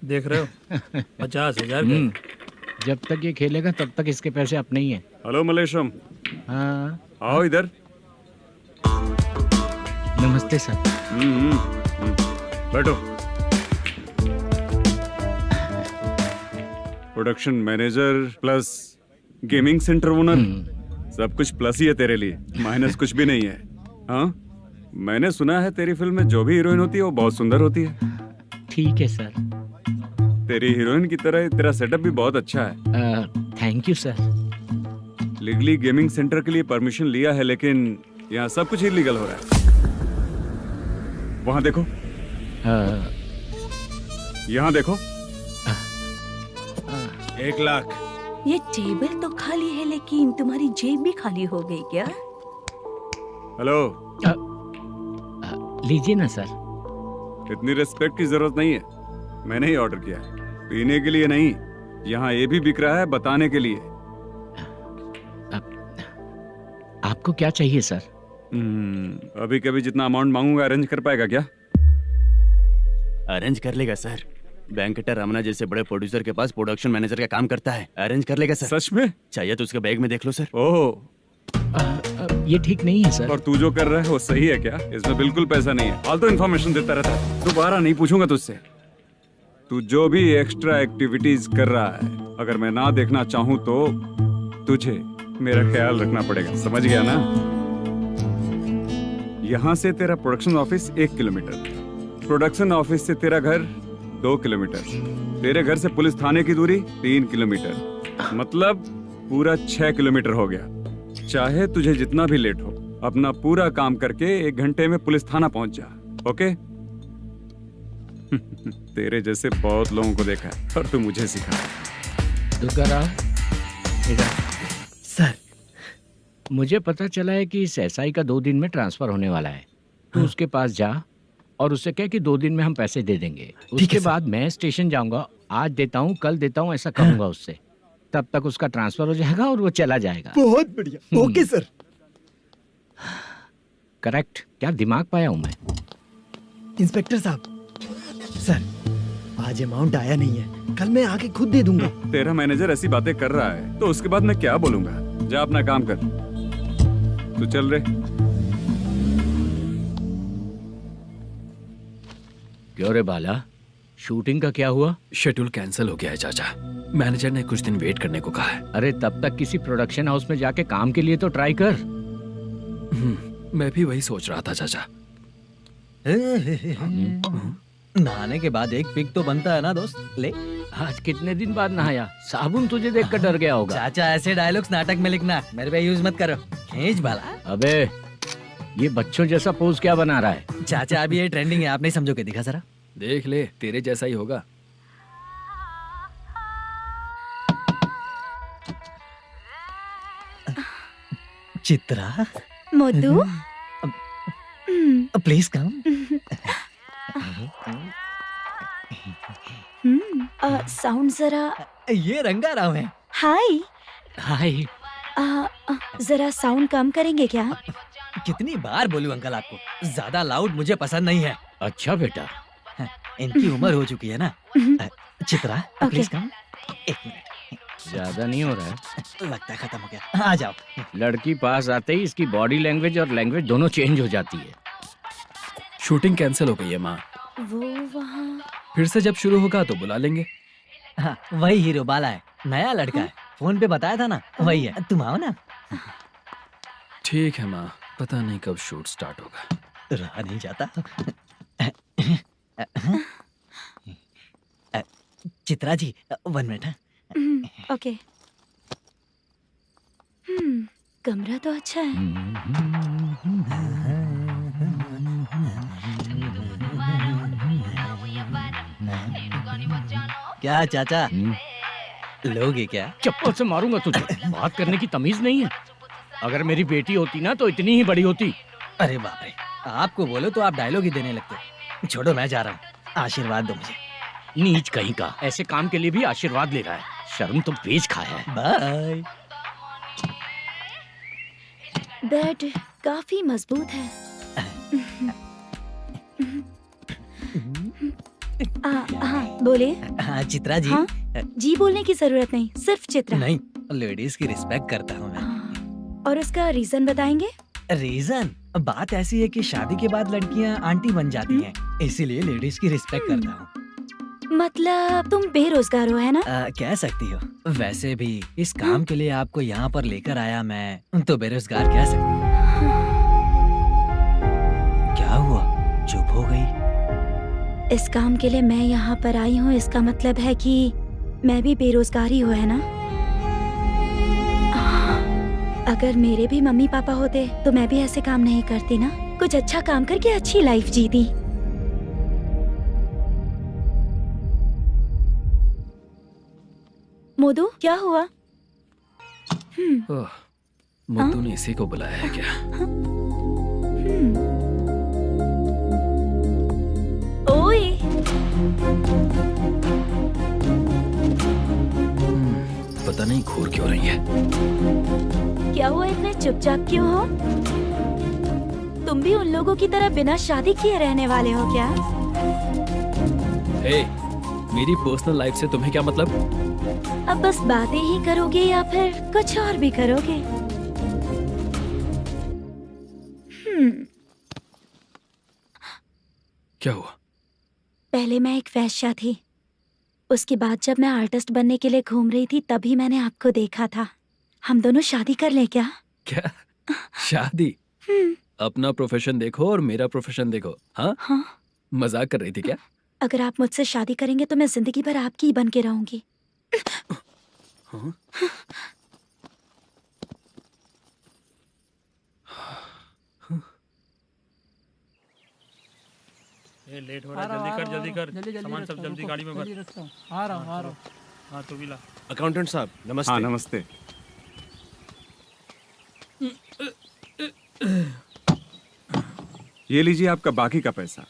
देख रहे हो 50,000 का। जब तक ये खेलेगा तब तक इसके पैसे अपने ही हैं। हेलो मलेशम। हाँ आओ इधर। नमस्ते सर। बैठो। Production manager plus gaming centre owner, सब कुछ प्लस ही है तेरे लिए, माइनस कुछ भी नहीं है। हाँ, मैंने सुना है तेरी फिल्म में जो भी हीरोइन होती है वो बहुत सुंदर होती है। ठीक है सर। तेरी हीरोइन की तरह तेरा सेटअप भी बहुत अच्छा है। Thank you sir. Legally gaming centre के लिए परमिशन लिया है, लेकिन यहाँ सब कुछ इलीगल हो रहा है। वहाँ देखो, यहाँ देखो। 1 लाख। ये टेबल तो खाली है लेकिन तुम्हारी जेब भी खाली हो गई क्या? हेलो। लीजिए ना सर। इतनी रिस्पेक्ट की जरूरत नहीं है, मैंने ही ऑर्डर किया है। पीने के लिए नहीं, यहाँ ये भी बिक रहा है बताने के लिए। आपको क्या चाहिए सर? अभी कभी जितना अमाउंट मांगूंगा अरेंज कर पाएगा क्या? अरेंज कर लेगा सर। वेंकटर रमना जैसे बड़े प्रोड्यूसर के पास प्रोडक्शन मैनेजर का काम करता है, अरेंज कर लेगा सर। सच में? चाहिए तो उसके बैग में देख लो सर। ओह, ये ठीक नहीं है सर। और तू जो कर रहा है वो सही है क्या? इसमें बिल्कुल पैसा नहीं है, फालतू इन्फॉर्मेशन देता रहता है। दोबारा नहीं पूछूंगा तुझसे। तू जो भी एक्स्ट्रा एक्टिविटीज कर रहा है, अगर मैं ना देखना चाहूँ तो तुझे मेरा ख्याल रखना पड़ेगा, समझ गया ना? यहाँ से तेरा production office 1 kilometre, production office से तेरा घर 2 किलोमीटर, तेरे घर से पुलिस थाने की दूरी 3 किलोमीटर, मतलब पूरा 6 किलोमीटर हो गया। चाहे तुझे जितना भी लेट हो, अपना पूरा काम करके 1 घंटे में पुलिस थाना पहुंच जा, ओके? तेरे जैसे बहुत लोगों को देखा है और तू मुझे सिखा। सर, मुझे पता चला है कि इस एसआई का 2 दिन में ट्रांसफर होने वाला है। तो उसके पास जा और उससे कह कि 2 दिन में हम पैसे दे देंगे। उसके बाद मैं स्टेशन जाऊंगा, आज देता हूँ कल देता हूँ ऐसा कहूंगा उससे। तब तक उसका ट्रांसफर हो जाएगा और वो चला जाएगा। बहुत बढ़िया, ओके सर। करेक्ट। क्या दिमाग पाया हूँ मैं। इंस्पेक्टर साहब, सर आज अमाउंट आया नहीं है, कल मैं आके खुद दे दूंगा। तेरा मैनेजर ऐसी बातें कर रहा है तो उसके बाद मैं क्या बोलूंगा? जा अपना काम कर। तू चल रे। क्यों रे बाला, शूटिंग का क्या हुआ? शेड्यूल कैंसिल हो गया है चाचा। मैनेजर ने कुछ दिन वेट करने को कहा है। अरे तब तक किसी प्रोडक्शन हाउस में जाके काम के लिए तो ट्राई कर। मैं भी वही सोच रहा था चाचा। नहाने के बाद एक पिक तो बनता है ना दोस्त। ले, आज कितने दिन बाद नहाया? साबुन तुझे देखकर डर गया होगा। चाचा ऐसे डायलॉग्स नाटक में लिखना, मेरे पे यूज मत करो। खींच बाला। अबे ये बच्चों जैसा पोज क्या बना रहा है? चाचा अभी ये ट्रेंडिंग है, आप नहीं समझोगे। दिखा जरा। देख ले, तेरे जैसा ही होगा। Chitra, Modu, please come. Sound जरा। ये रंगाराव है। हाय। हाय। जरा साउंड कम करेंगे क्या? कितनी बार बोलूं अंकल आपको, ज्यादा लाउड मुझे पसंद नहीं है। अच्छा बेटा, इनकी उम्र हो चुकी है ना। Chitra please come. एक मिनट, ज्यादा नहीं हो रहा है? लगता है खत्म हो गया। आ जाओ। लड़की पास आते ही इसकी बॉडी लैंग्वेज और लैंग्वेज दोनों चेंज हो जाती है। शूटिंग कैंसिल हो गई है माँ। वो वहाँ। फिर से जब शुरू होगा तो बुला लेंगे। हाँ, वही हीरो बाला है, नया लड़का है। फोन पे बताया था ना, वही है। तुम आओ ना। ठीक है माँ, पता नहीं कब शूट स्टार्ट होगा। रहा नहीं जाता। चित्रा जी 1 मिनट। ओके। कमरा तो अच्छा है। क्या चाचा, लोगे क्या? चप्पल से मारूंगा तुझे। बात करने की तमीज नहीं है। अगर मेरी बेटी होती ना तो इतनी ही बड़ी होती। अरे बाप रे, आपको बोलो तो आप डायलॉग ही देने लगते। छोड़ो, मैं जा रहा हूँ। आशीर्वाद दो मुझे। नीच कहीं का, ऐसे काम के लिए भी आशीर्वाद ले रहा है। शर्म तो पेच खाया है। बाय। बेड काफी मजबूत है। हाँ बोले। हाँ चित्रा जी। हाँ? जी बोलने की जरूरत नहीं, सिर्फ चित्रा। नहीं, लेडीज की रिस्पेक्ट करता हूँ मैं। और उसका रीजन बताएंगे? रीजन? बात ऐसी है कि शादी के बाद लड़कियाँ आंटी बन जाती हैं, इसीलिए लेडीज की रिस्पेक्ट करता हूँ। मतलब तुम बेरोजगार हो, है ना? कह सकती हो। वैसे भी इस काम के लिए आपको यहाँ पर लेकर आया मैं, तो बेरोजगार कह सकती हूँ। क्या हुआ, चुप हो गई? इस काम के लिए मैं यहाँ पर आई हूँ, इसका मतलब है कि मैं भी बेरोजगार ही हूँ, है ना? अगर मेरे भी मम्मी पापा होते तो मैं भी ऐसे काम नहीं करती ना। कुछ अच्छा काम करके अच्छी लाइफ जीती। मोदू, क्या हुआ? मोदू ने इसी को बुलाया है क्या? ओए। पता नहीं घूर क्यों रही है। क्या हुआ, इतने चुपचाप क्यों हो? तुम भी उन लोगों की तरह बिना शादी किए रहने वाले हो क्या? हे, मेरी पर्सनल लाइफ से तुम्हें क्या मतलब? अब बस बातें ही करोगे या फिर कुछ और भी करोगे? क्या हुआ? पहले मैं एक वेश्या थी, उसके बाद जब मैं आर्टिस्ट बनने के लिए घूम रही थी तभी मैंने आपको देखा था। हम दोनों शादी कर ले क्या? क्या शादी? अपना प्रोफेशन देखो और मेरा प्रोफेशन देखो। हाँ? हाँ। मजाक कर रही थी क्या? अगर आप मुझसे शादी करेंगे तो मैं जिंदगी भर आपकी ही बन के रहूंगी। हाँ? ये लेट हो रहा है, जल्दी कर। सामान सब जल्दी गाड़ी में भर। आ रहा हूँ। हाँ तो भी ला। अकाउंटेंट साहब नमस्ते। हाँ नमस्ते। ये लीजिए आपका बाकी का पैसा।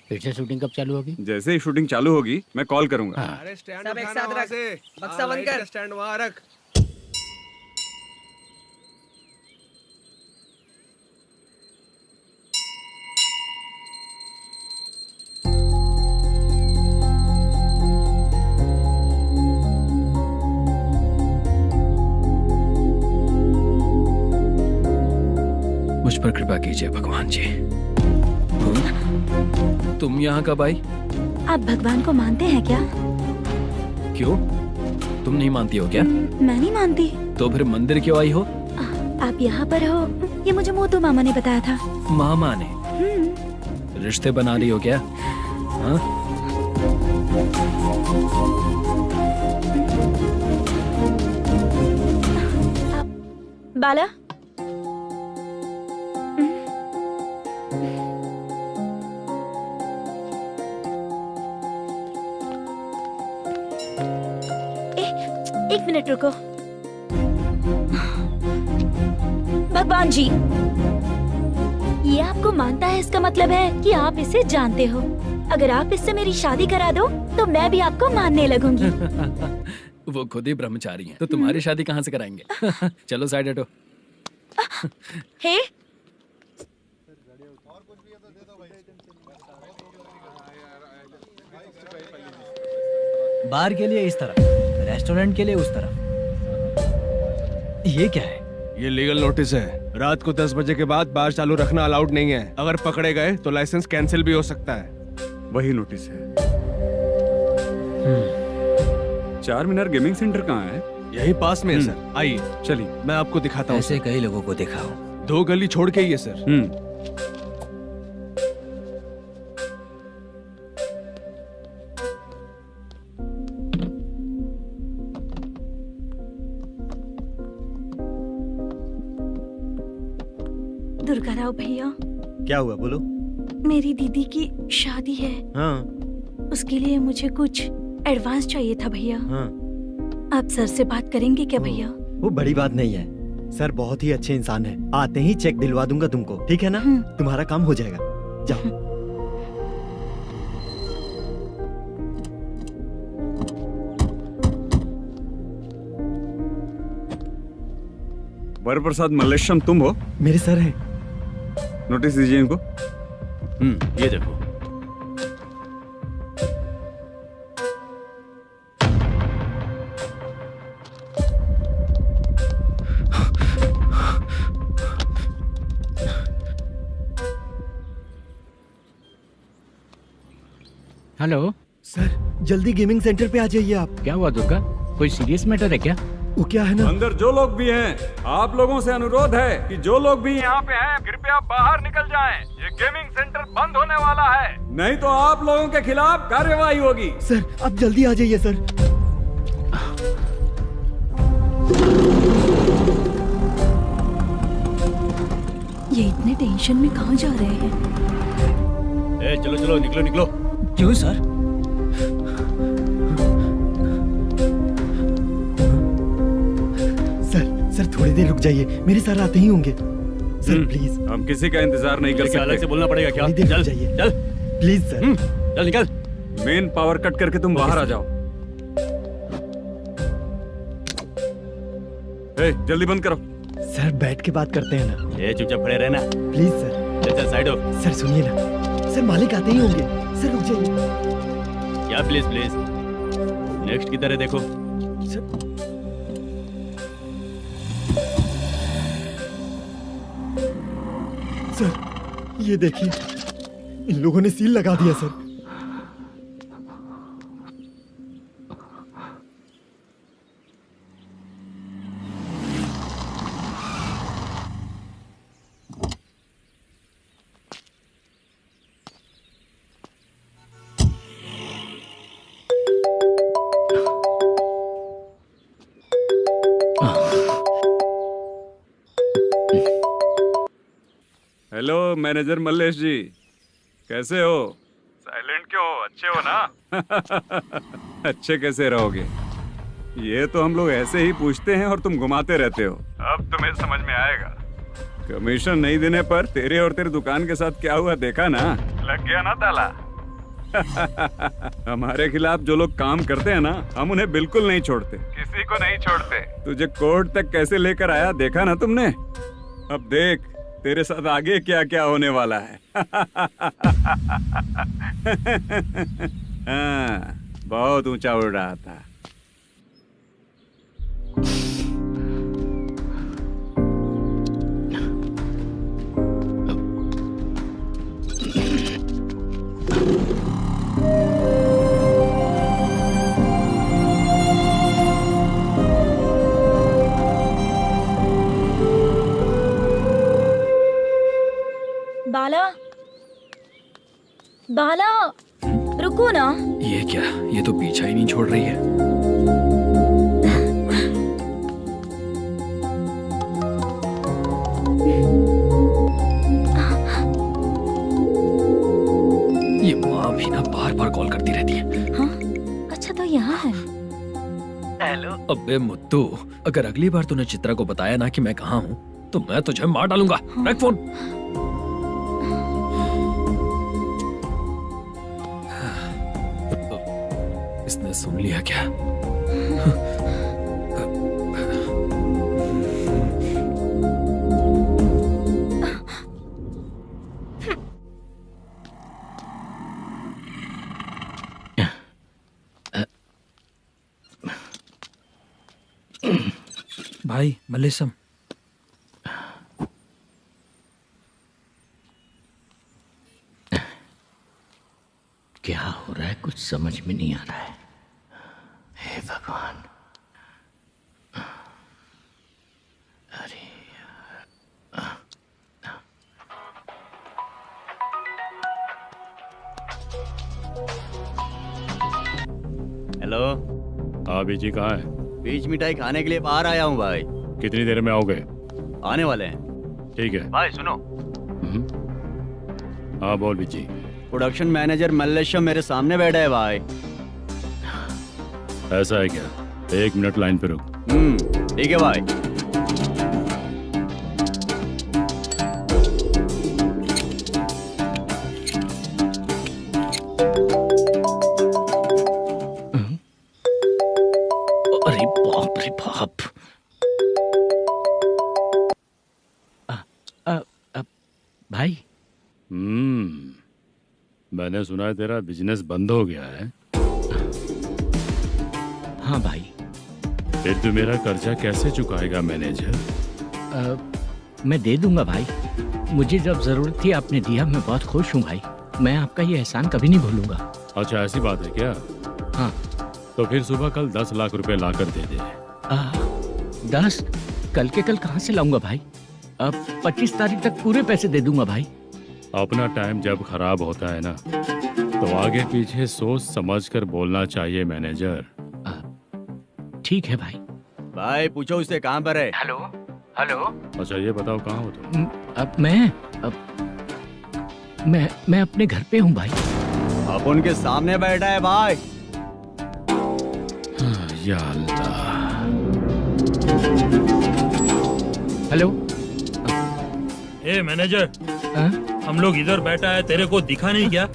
फिर से शूटिंग कब चालू होगी? जैसे ही शूटिंग चालू होगी मैं कॉल करूंगा। अरे स्टैंड सब एक साथ रख, बक्सा बंद कर। स्टैंड वहाँ रख। मुझ पर कृपा कीजिए भगवान जी। तुम यहाँ कब आई? आप भगवान को मानते हैं क्या? क्यों? तुम नहीं मानती हो क्या? मैं नहीं मानती। तो फिर मंदिर क्यों आई हो? आप यहाँ पर हो ये मुझे मोटू मामा ने बताया था। मामा ने? रिश्ते बना रही हो क्या? हाँ? बाला, एक मिनट रुको। भगवान जी, ये आपको मानता है, इसका मतलब है कि आप इसे जानते हो। अगर आप इससे मेरी शादी करा दो तो मैं भी आपको मानने लगूंगी। वो खुद ही ब्रह्मचारी हैं, तो तुम्हारी शादी कहाँ से कराएंगे? चलो साइड हटो। हे, बार के लिए इस तरफ, रेस्टोरेंट के लिए उस तरफ। ये क्या है? ये लीगल नोटिस है। रात को 10 बजे के बाद बार चालू रखना अलाउड नहीं है। अगर पकड़े गए तो लाइसेंस कैंसिल भी हो सकता है। वही नोटिस है। चार मीनार गेमिंग सेंटर कहाँ है? यही पास में है सर। आइए चलिए मैं आपको दिखाता हूँ। ऐसे कई लोगों को देखा हूँ। 2 गली छोड़ के ही है सर। दुर्गा राव भैया, क्या हुआ बोलो। मेरी दीदी की शादी है। हाँ। उसके लिए मुझे कुछ एडवांस चाहिए था भैया। हाँ। आप सर से बात करेंगे क्या भैया? वो बड़ी बात नहीं है, सर बहुत ही अच्छे इंसान है। आते ही चेक दिलवा दूंगा तुमको, ठीक है ना? तुम्हारा काम हो जाएगा। जाओ। वरप्रसाद मल्लेश्वरम तुम हो? मेरे सर हैं। नोटिस दीजिए इनको। ये देखो। हेलो सर, जल्दी गेमिंग सेंटर पे आ जाइए आप। क्या हुआ दुर्गा? कोई सीरियस मैटर है क्या? वो क्या है ना, अंदर जो लोग भी हैं, आप लोगों से अनुरोध है कि जो लोग भी यहाँ पे हैं, कृपया बाहर निकल जाएं। ये गेमिंग सेंटर बंद होने वाला है, नहीं तो आप लोगों के खिलाफ कार्यवाही होगी। सर आप जल्दी आ जाइए सर। ये इतने टेंशन में कहाँ जा रहे हैं? चलो चलो निकलो निकलो। क्यों सर? सर थोड़ी देर रुक जाइए, मेरे सर आते ही होंगे। Sir please. हम किसी का इंतजार नहीं कर सकते। अलग से बोलना पड़ेगा क्या? थोड़ी देर चल रुक जाइए चल प्लीज सर। चल निकल। मेन पावर कट करके तुम बाहर आ जाओ। जल्दी बंद करो। सर बैठ के बात करते हैं ना। चुपचाप खड़े रहना प्लीज सर। चल चल साइड हो। सर सुनिए ना, सर मालिक आते ही होंगे। सर रुक जाइए। क्या प्लीज प्लीज? नेक्स्ट की तरह देखो। सर ये देखिए, इन लोगों ने सील लगा दिया सर। हेलो मैनेजर मल्लेश जी, कैसे हो? साइलेंट क्यों हो? अच्छे हो ना? अच्छे कैसे रहोगे? ये तो हम लोग ऐसे ही पूछते हैं और तुम घुमाते रहते हो। अब तुम्हें समझ में आएगा। कमीशन नहीं देने पर तेरे और तेरी दुकान के साथ क्या हुआ देखा ना? लग गया ना ताला। हमारे खिलाफ जो लोग काम करते हैं ना, हम उन्हें बिल्कुल नहीं छोड़ते, किसी को नहीं छोड़ते। तुझे कोर्ट तक कैसे लेकर आया देखा ना तुमने? अब देख तेरे साथ आगे क्या क्या होने वाला है। हाँ, बहुत ऊंचा उड़ रहा था। बाला रुको ना। ये क्या, ये तो पीछा ही नहीं छोड़ रही है। ये माँ भी ना बार बार कॉल करती रहती है। हाँ? अच्छा तो यहाँ है। हेलो। अबे मुत्तू, अगर अगली बार तूने चित्रा को बताया ना कि मैं कहाँ हूँ तो मैं तुझे मार डालूंगा। रख फोन। इसने सुन लिया क्या? भाई मल्लेशम, क्या हो रहा है कुछ समझ में नहीं आ रहा है। हे भगवान। अरे हेलो। हाँ बीजी कहाँ है? बीच मिठाई खाने के लिए बाहर आया हूँ भाई। कितनी देर में आओगे? आने वाले हैं। ठीक है भाई सुनो, हाँ बोल बीजी। प्रोडक्शन मैनेजर मल्लेशम मेरे सामने बैठा है भाई। ऐसा है क्या? 1 मिनट लाइन पे रुक। ठीक है भाई। अरे बाप रे बाप। भाई मैंने सुना है तेरा बिजनेस बंद हो गया है। हाँ भाई। फिर तू मेरा कर्जा कैसे चुकाएगा मैनेजर? मैं दे दूंगा भाई। मुझे जब जरूरत थी आपने दिया, मैं बहुत खुश हूँ भाई। मैं आपका ये एहसान कभी नहीं भूलूंगा। अच्छा ऐसी बात है क्या? हाँ। तो फिर सुबह कल 10 लाख रुपए लाकर दे दे। 10? कल के कल कहाँ से लाऊंगा भाई? अब 25 तारीख तक पूरे पैसे दे दूंगा भाई। अपना टाइम जब खराब होता है ना तो आगे पीछे सोच समझ कर बोलना चाहिए मैनेजर। ठीक है भाई। भाई पूछो उससे कहाँ पर है। Hello hello. अच्छा ये बताओ कहाँ हो तुम? अब मैं अपने घर पे हूँ भाई। अब उनके सामने बैठा है भाई। या अल्लाह। हेलो। ए मैनेजर, हम लोग इधर बैठा है, तेरे को दिखा नहीं क्या?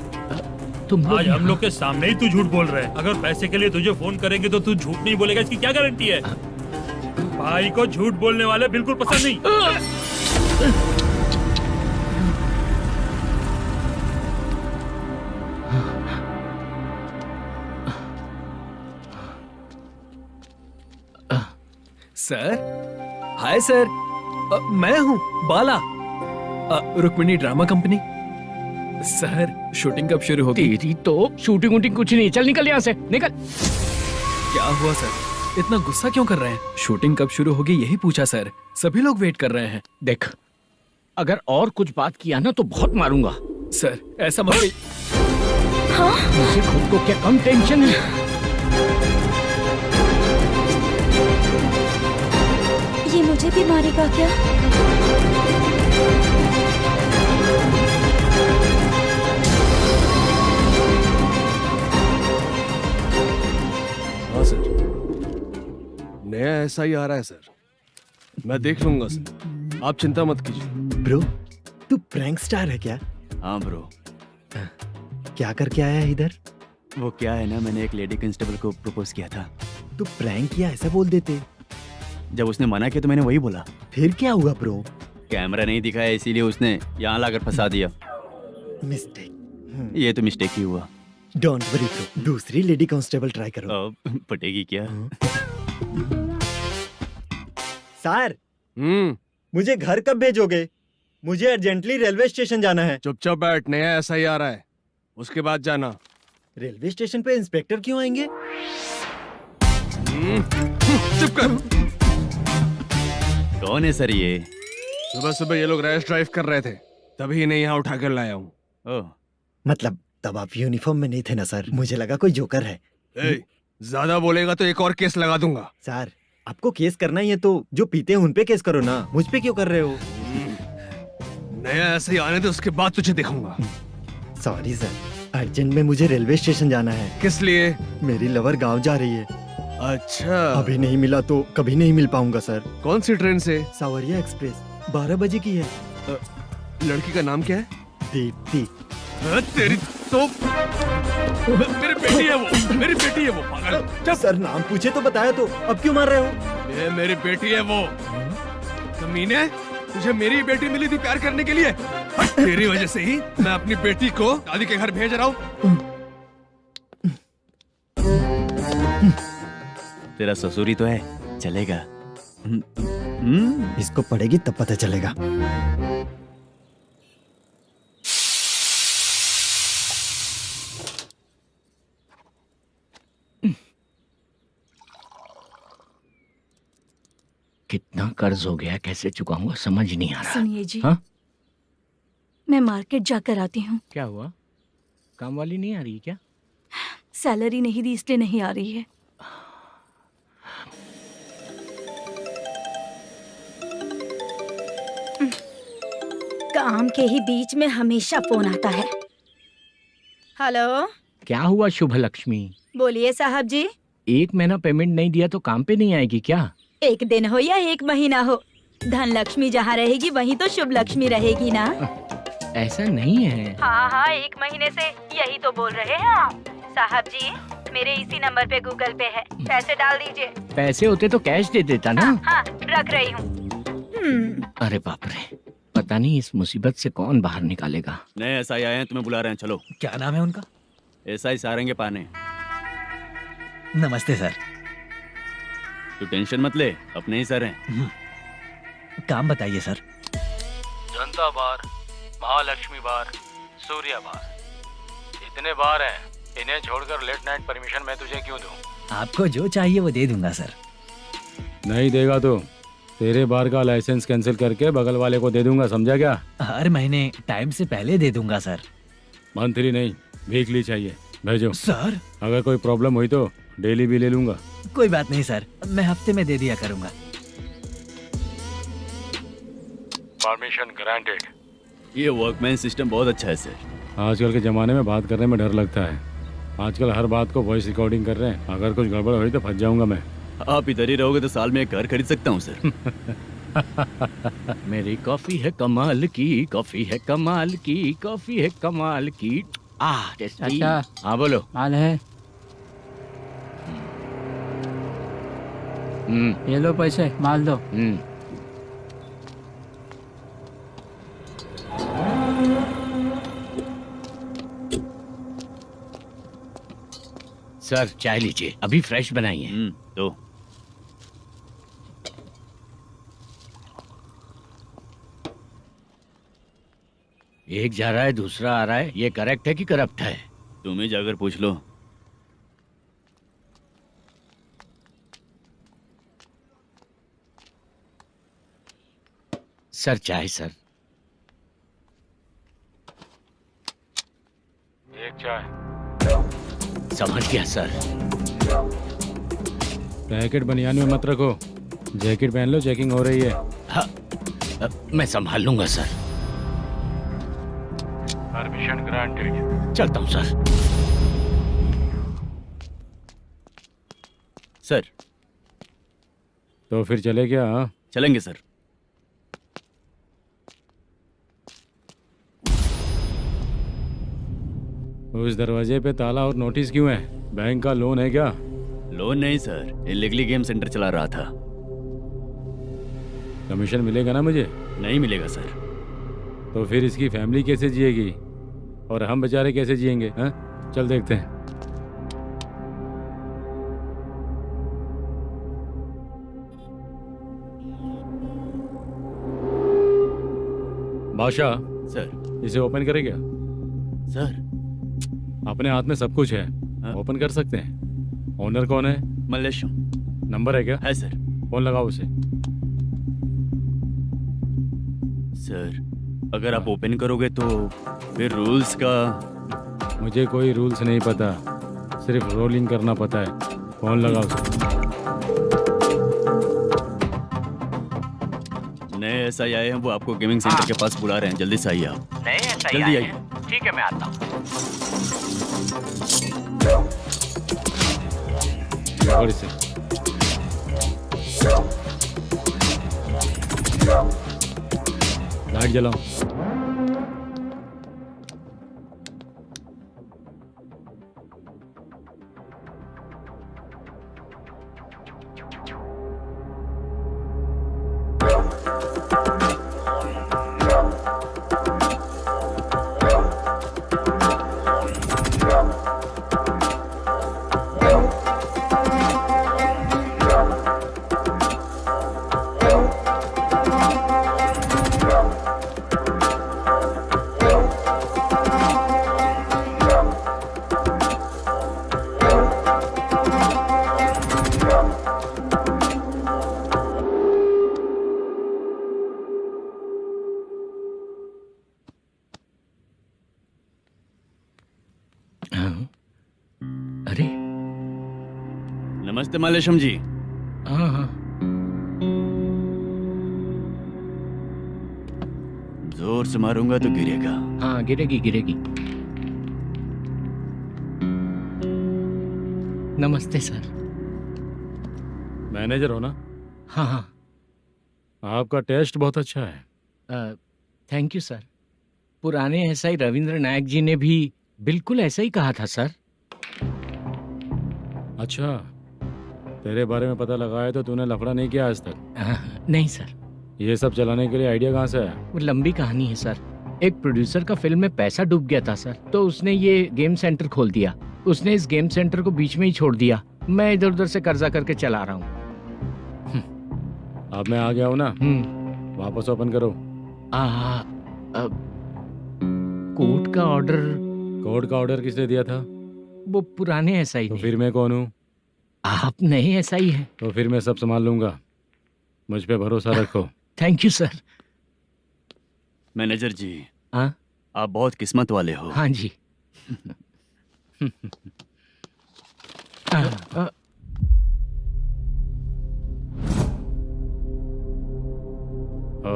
तुम आज हम लोग के सामने ही तू झूठ बोल रहा है। अगर पैसे के लिए तुझे फोन करेंगे तो तू झूठ नहीं बोलेगा, इसकी क्या गारंटी है? भाई को झूठ बोलने वाले बिल्कुल पसंद नहीं। सर, हाय सर, मैं हूँ Bala, Rukmini drama company. Sir shooting कब शुरू होगी? तेरी तो शूटिंग वूटिंग कुछ नहीं। चल निकल यहाँ से, निकल। क्या हुआ सर, इतना गुस्सा क्यों कर रहे हैं? शूटिंग कब शुरू होगी यही पूछा सर, सभी लोग वेट कर रहे हैं। देख, अगर और कुछ बात किया ना तो बहुत मारूंगा। सर ऐसा मत। हाँ? मुझे खुद को क्या कम टेंशन है? ये मुझे भी मारेगा क्या? हाँ सर, नया ऐसा ही आ रहा है सर। मैं देख लूंगा सर, आप चिंता मत कीजिए। ब्रो, तू प्रैंक स्टार है क्या? हाँ ब्रो। क्या करके आया है इधर? वो क्या है ना, मैंने एक लेडी कांस्टेबल को प्रपोज किया था। तू प्रैंक किया ऐसा बोल देते। जब उसने मना किया तो मैंने वही बोला। फिर क्या हुआ ब्रो? कैमरा नहीं दिखाया इसीलिए उसने यहाँ लाकर फंसा दिया। मिस्टेक। ये तो मिस्टेक ही हुआ। डोंट वरी ब्रो, दूसरी लेडी कांस्टेबल ट्राई करो। पटेगी क्या? सर, मुझे घर कब भेजोगे? मुझे अर्जेंटली रेलवे स्टेशन जाना है। चुपचाप बैठ, नया ऐसा ही आ रहा है, उसके बाद जाना। रेलवे स्टेशन पे इंस्पेक्टर क्यों आएंगे? चुप कर। कौन है सर ये? सुबह सुबह ये लोग रैश ड्राइव कर रहे थे, तभी इन्हें यहाँ उठा कर लाया हूँ। मतलब तब आप यूनिफॉर्म में नहीं थे ना सर, मुझे लगा कोई जोकर है। ज्यादा बोलेगा तो एक और केस लगा दूंगा। सर आपको केस करना ही है तो जो पीते हैं उन पे केस करो ना, मुझ पे क्यों कर रहे हो? नया ऐसे ही आने दे, उसके बाद तुझे दिखाऊंगा। सॉरी सर, अर्जेंट में मुझे रेलवे स्टेशन जाना है। किस लिए? मेरी लवर गांव जा रही है। अच्छा, अभी नहीं मिला तो कभी नहीं मिल पाऊंगा सर। कौन सी ट्रेन से? सावरिया एक्सप्रेस, 12 बजे की है। लड़की का नाम क्या है? दीप्ति। तेरी तो मेरी बेटी है वो, मेरी बेटी है वो, पागल। सर नाम पूछे तो बताया तो अब क्यों मार रहे हो? ये मेरी बेटी है वो। कमीने, तुझे मेरी बेटी मिली थी प्यार करने के लिए। तेरी वजह से ही मैं अपनी बेटी को दादी के घर भेज रहा हूँ। तेरा ससुरी तो है, चलेगा। इसको पढ़ेगी तब पता चलेगा। कितना कर्ज हो गया, कैसे चुकाऊंगा समझ नहीं आ रहा। सुनिए जी, हाँ? मैं मार्केट जाकर आती हूँ। क्या हुआ? काम वाली नहीं आ रही क्या? सैलरी नहीं दी इसलिए नहीं आ रही है। काम के ही बीच में हमेशा फोन आता है। हेलो, क्या हुआ शुभ लक्ष्मी? बोलिए साहब जी। 1 महीना पेमेंट नहीं दिया तो काम पे नहीं आएगी क्या? 1 दिन हो या 1 महीना हो, धन लक्ष्मी जहाँ रहेगी वहीं तो शुभ लक्ष्मी रहेगी ना। ऐसा नहीं है। हाँ हाँ, 1 महीने से यही तो बोल रहे हैं आप। साहब जी, मेरे इसी नंबर पे गूगल पे है, पैसे डाल दीजिए। पैसे होते तो कैश दे देता ना। हाँ, रख रही हूँ। अरे बाप रे, पता नहीं इस मुसीबत से कौन बाहर निकालेगा। नए एसआई आए हैं, तुम्हें बुला रहे हैं, चलो। क्या नाम है उनका? एसआई सारंगे पाने। नमस्ते सर। तू टेंशन मत ले, अपने ही सर हैं। काम बताइए सर। जनता बार, महालक्ष्मी बार, सूर्या बार, इतने बार हैं। इन्हें छोड़कर लेट नाइट परमिशन मैं तुझे क्यों दूं? आपको जो चाहिए वो दे दूंगा सर। नहीं देगा तो तेरे बार का लाइसेंस कैंसिल करके बगल वाले को दे दूंगा, समझा क्या? हर महीने टाइम से पहले दे दूंगा सर। मंथली नहीं, वीकली चाहिए, भेजो। सर अगर कोई प्रॉब्लम हुई तो डेली भी ले लूंगा। कोई बात नहीं सर, मैं हफ्ते में दे दिया करूंगा। Permission granted. ये वर्कमैन सिस्टम बहुत अच्छा है सर। आजकल के जमाने में बात करने में डर लगता है। आजकल हर बात को वॉइस रिकॉर्डिंग कर रहे हैं। अगर कुछ गड़बड़ हुई तो फंस जाऊंगा मैं। आप इधर ही रहोगे तो साल में एक घर खरीद सकता हूँ सर। मेरी कॉफी है कमाल की, कॉफी है कमाल की, कॉफी है कमाल की। टेस्टी। अच्छा। हाँ बोलो। माल है। ये लो पैसे, माल दो। सर चाय लीजिए, अभी फ्रेश बनाई है। तो एक जा रहा है दूसरा आ रहा है, ये करेक्ट है कि करप्ट है? तुम ही जाकर पूछ लो। सर चाय सर। एक चाय। समझ गया सर। पैकेट बनियान में मत रखो, जैकेट पहन लो, चेकिंग हो रही है। हाँ, मैं संभाल लूंगा सर। Permission granted. चलता हूँ सर। सर तो फिर चले क्या? हाँ? चलेंगे सर। उस दरवाजे पे ताला और नोटिस क्यों है? बैंक का लोन है क्या? लोन नहीं सर, इलीगली गेम सेंटर चला रहा था। कमीशन मिलेगा ना मुझे? नहीं मिलेगा सर। तो फिर इसकी फैमिली कैसे जिएगी और हम बेचारे कैसे जिएंगे? हाँ? चल देखते हैं। बादशाह सर। इसे ओपन करे क्या? सर अपने हाथ में सब कुछ है, ओपन कर सकते हैं। ओनर कौन है? मल्लेशम। नंबर है क्या? है सर। फोन लगाओ उसे। सर अगर आप ओपन करोगे तो फिर रूल्स का मुझे कोई रूल्स नहीं पता, सिर्फ रोलिंग करना पता है। फोन लगाओ उसे। नए SI आए हैं, वो आपको गेमिंग सेंटर के पास बुला रहे हैं, जल्दी से आइए आप। नए SI जल्दी आए आइए। हैं। ठीक है, मैं आता हूँ। पकड़ इसे। लाइट जलाओ। अरे नमस्ते मालेशम जी। हाँ हाँ, जोर से मारूंगा तो गिरेगा। हाँ गिरेगी गिरेगी। नमस्ते सर। मैनेजर हो ना? हाँ हाँ। आपका टेस्ट बहुत अच्छा है। Thank you sir. पुराने SI रविंद्र नायक जी ने भी बिल्कुल ऐसा ही कहा था सर। अच्छा, तेरे बारे में पता लगा है तो तूने लफड़ा नहीं किया आज तक? नहीं सर। ये सब चलाने के लिए आइडिया कहाँ से आया? वो लंबी कहानी है सर। एक प्रोड्यूसर का फिल्म में पैसा डूब गया था सर, तो उसने ये गेम सेंटर खोल दिया। उसने इस गेम सेंटर को बीच में ही छोड़ दिया। मैं इधर उधर से कर्जा करके चला रहा हूँ। अब मैं आ गया हूँ ना, वापस ओपन करो। कोर्ट का ऑर्डर। कोर्ट का ऑर्डर किसने दिया था? वो पुराने SI तो ने। फिर मैं कौन हूँ? आप नए SI हैं। तो फिर मैं सब संभाल लूंगा, मुझ पे भरोसा रखो। Thank you sir. मैनेजर जी, हाँ आप बहुत किस्मत वाले हो। हाँ जी।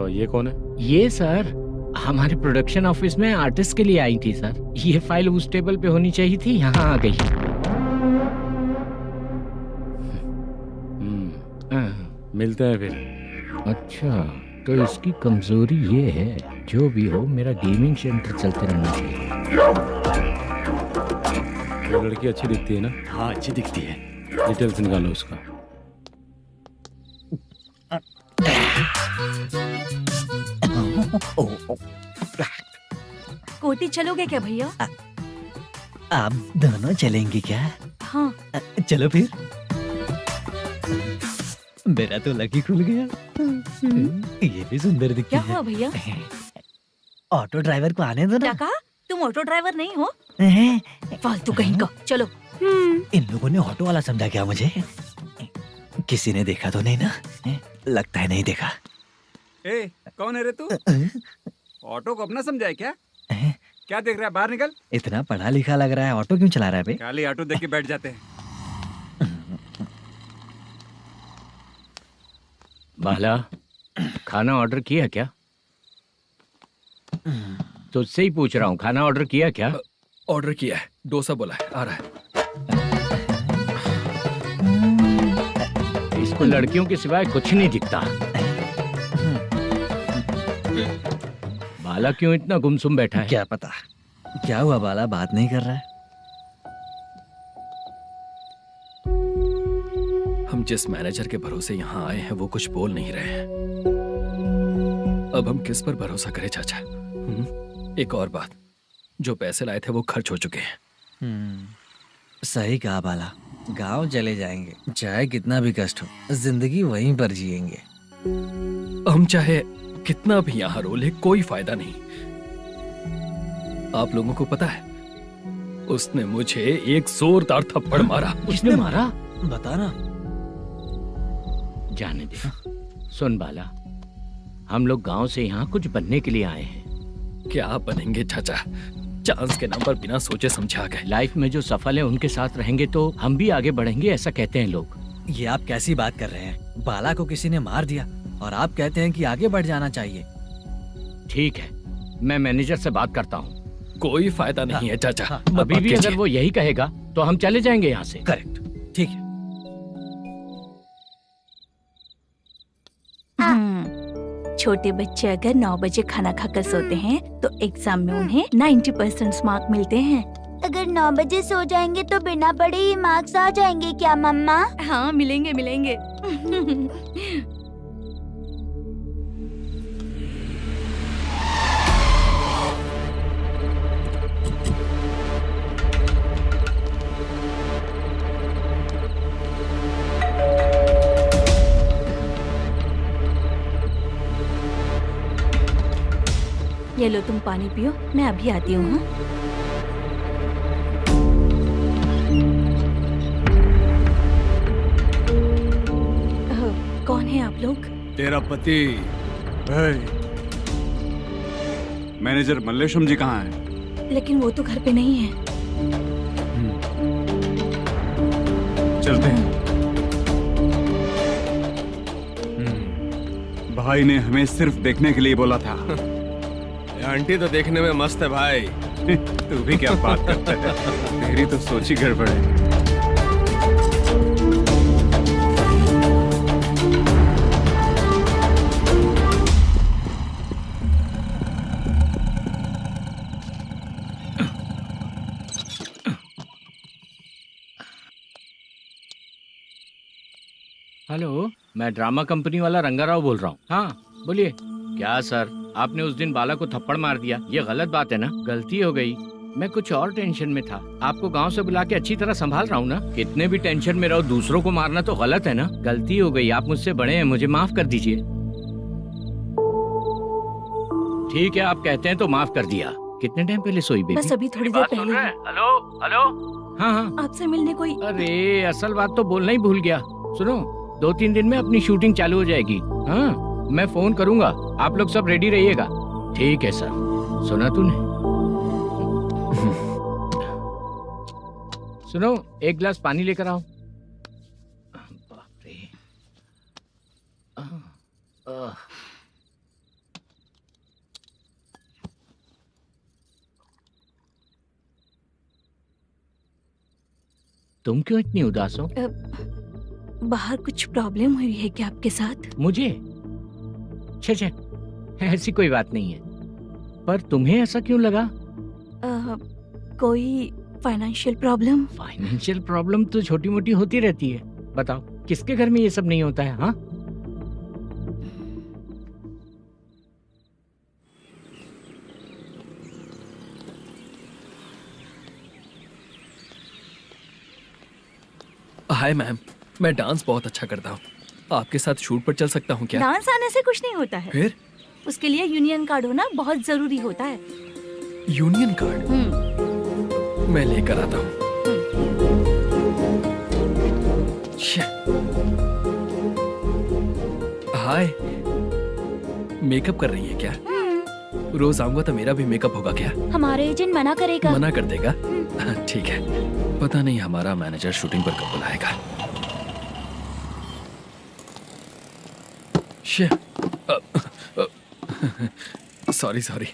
ये कौन है? ये सर हमारे प्रोडक्शन ऑफिस में आर्टिस्ट के लिए आई थी सर। ये फाइल उस टेबल पे होनी चाहिए थी, यहाँ आ गई। मिलते हैं फिर। अच्छा, तो इसकी कमजोरी ये है, जो भी हो मेरा गेमिंग सेंटर चलते रहना चाहिए। वो लड़की अच्छी दिखती है ना? हाँ अच्छी दिखती है। डिटेल्स निकालो उसका। कोटी चलोगे क्या भैया? आप दोनों चलेंगे क्या? हाँ। चलो फिर। मेरा तो लकी खुल गया। ये भी सुंदर दिखती क्या है। हुआ भैया? ऑटो ड्राइवर को आने दो क्या ना। कहा? तुम ऑटो ड्राइवर नहीं हो? फालतू कहीं का। चलो। इन लोगों ने ऑटो वाला समझा क्या मुझे? किसी ने देखा तो नहीं ना? लगता है नहीं देखा। ए, कौन है रे तू? ऑटो को अपना समझा है क्या? क्या देख रहा है? बाहर निकल। इतना पढ़ा लिखा लग रहा है, ऑटो क्यों चला रहा है बे? खाली ऑटो देख के बैठ जाते हैं। बाला, खाना ऑर्डर किया क्या? तो उससे ही पूछ रहा हूँ, खाना ऑर्डर किया क्या? ऑर्डर किया है, डोसा बोला है, आ रहा है। इसको लड़कियों के सिवाय कुछ नहीं दिखता। बाला क्यों इतना गुमसुम बैठा है? क्या पता क्या हुआ, बाला बात नहीं कर रहा है। हम जिस मैनेजर के भरोसे यहाँ आए हैं वो कुछ बोल नहीं रहे हैं। अब हम किस पर भरोसा करें चाचा? एक और बात, जो पैसे लाए थे वो खर्च हो चुके हैं। सही कहा बाला, गांव चले जाएंगे, चाहे कितना भी कष्ट हो, जिंदगी वहीं पर जिएंगे। हम चाहे कितना भी यहाँ रो ले, कोई फायदा नहीं। आप लोगों को पता है, उसने मुझे एक जोरदार थप्पड़ मारा। उसने मारा? बता ना। जाने दे। सुन बाला, हम लोग गांव से यहाँ कुछ बनने के लिए आए हैं। क्या बनेंगे चाचा? चांस के नाम पर बिना सोचे समझे आ गए। लाइफ में जो सफल है उनके साथ रहेंगे तो हम भी आगे बढ़ेंगे, ऐसा कहते हैं लोग। ये आप कैसी बात कर रहे हैं? बाला को किसी ने मार दिया और आप कहते हैं कि आगे बढ़ जाना चाहिए। ठीक है, मैं मैनेजर से बात करता हूँ। कोई फायदा नहीं है चाचा। अभी भी अगर वो यही कहेगा तो हम चले जाएंगे यहाँ से। करेक्ट, ठीक है। छोटे बच्चे अगर 9 बजे खाना खाकर सोते हैं तो एग्जाम में उन्हें 90% मार्क मिलते हैं। अगर 9 बजे सो जाएंगे तो बिना पढ़े ही मार्क्स आ जाएंगे क्या मम्मा? हाँ, मिलेंगे मिलेंगे। ये लो, तुम पानी पियो, मैं अभी आती हूँ। हाँ? कौन है आप लोग? तेरा पति। मैनेजर मल्लेशम जी कहाँ हैं? लेकिन वो तो घर पे नहीं है। चलते हैं। भाई ने हमें सिर्फ देखने के लिए बोला था। आंटी तो देखने में मस्त है भाई। तू भी क्या बात करता है? तेरी तो सोच ही गड़बड़ है। हेलो, मैं ड्रामा कंपनी वाला रंगाराव बोल रहा हूँ। हाँ बोलिए। क्या सर, आपने उस दिन बाला को थप्पड़ मार दिया, ये गलत बात है ना? गलती हो गई, मैं कुछ और टेंशन में था। आपको गांव से बुला के अच्छी तरह संभाल रहा हूँ ना। कितने भी टेंशन में रहो, दूसरों को मारना तो गलत है ना। गलती हो गई, आप मुझसे बड़े हैं, मुझे माफ कर दीजिए। ठीक है, आप कहते हैं तो माफ कर दिया। कितने टाइम पहले सोई बेबी? बस अभी थोड़ी देर पहले। Hello hello. हाँ हाँ, आपसे मिलने कोई। अरे असल बात तो बोलना ही भूल गया। सुनो, 2-3 दिन में अपनी शूटिंग चालू हो जाएगी। हाँ, मैं फोन करूंगा, आप लोग सब रेडी रहिएगा। ठीक है सर। सुना तूने? सुनो, एक गिलास पानी लेकर आओ। बाप रे। तुम क्यों इतनी उदास हो? बाहर कुछ प्रॉब्लम हुई है क्या आपके साथ? मुझे? छे, ऐसी कोई बात नहीं है। पर तुम्हें ऐसा क्यों लगा? कोई फाइनेंशियल प्रॉब्लम? फाइनेंशियल प्रॉब्लम तो छोटी मोटी होती रहती है। बताओ, किसके घर में ये सब नहीं होता है? हाँ, हाय मैम, मैं डांस बहुत अच्छा करता हूँ। आपके साथ शूट पर चल सकता हूँ क्या? डांस आने से कुछ नहीं होता है। फिर? उसके लिए यूनियन कार्ड होना बहुत जरूरी होता है। Union card? मैं लेकर आता हूँ। हाय, मेकअप कर रही है क्या? रोज आऊंगा तो मेरा भी मेकअप होगा क्या? हमारे एजेंट मना करेगा। मना कर देगा? ठीक है, पता नहीं हमारा मैनेजर शूटिंग पर कब बुलाएगा। सॉरी।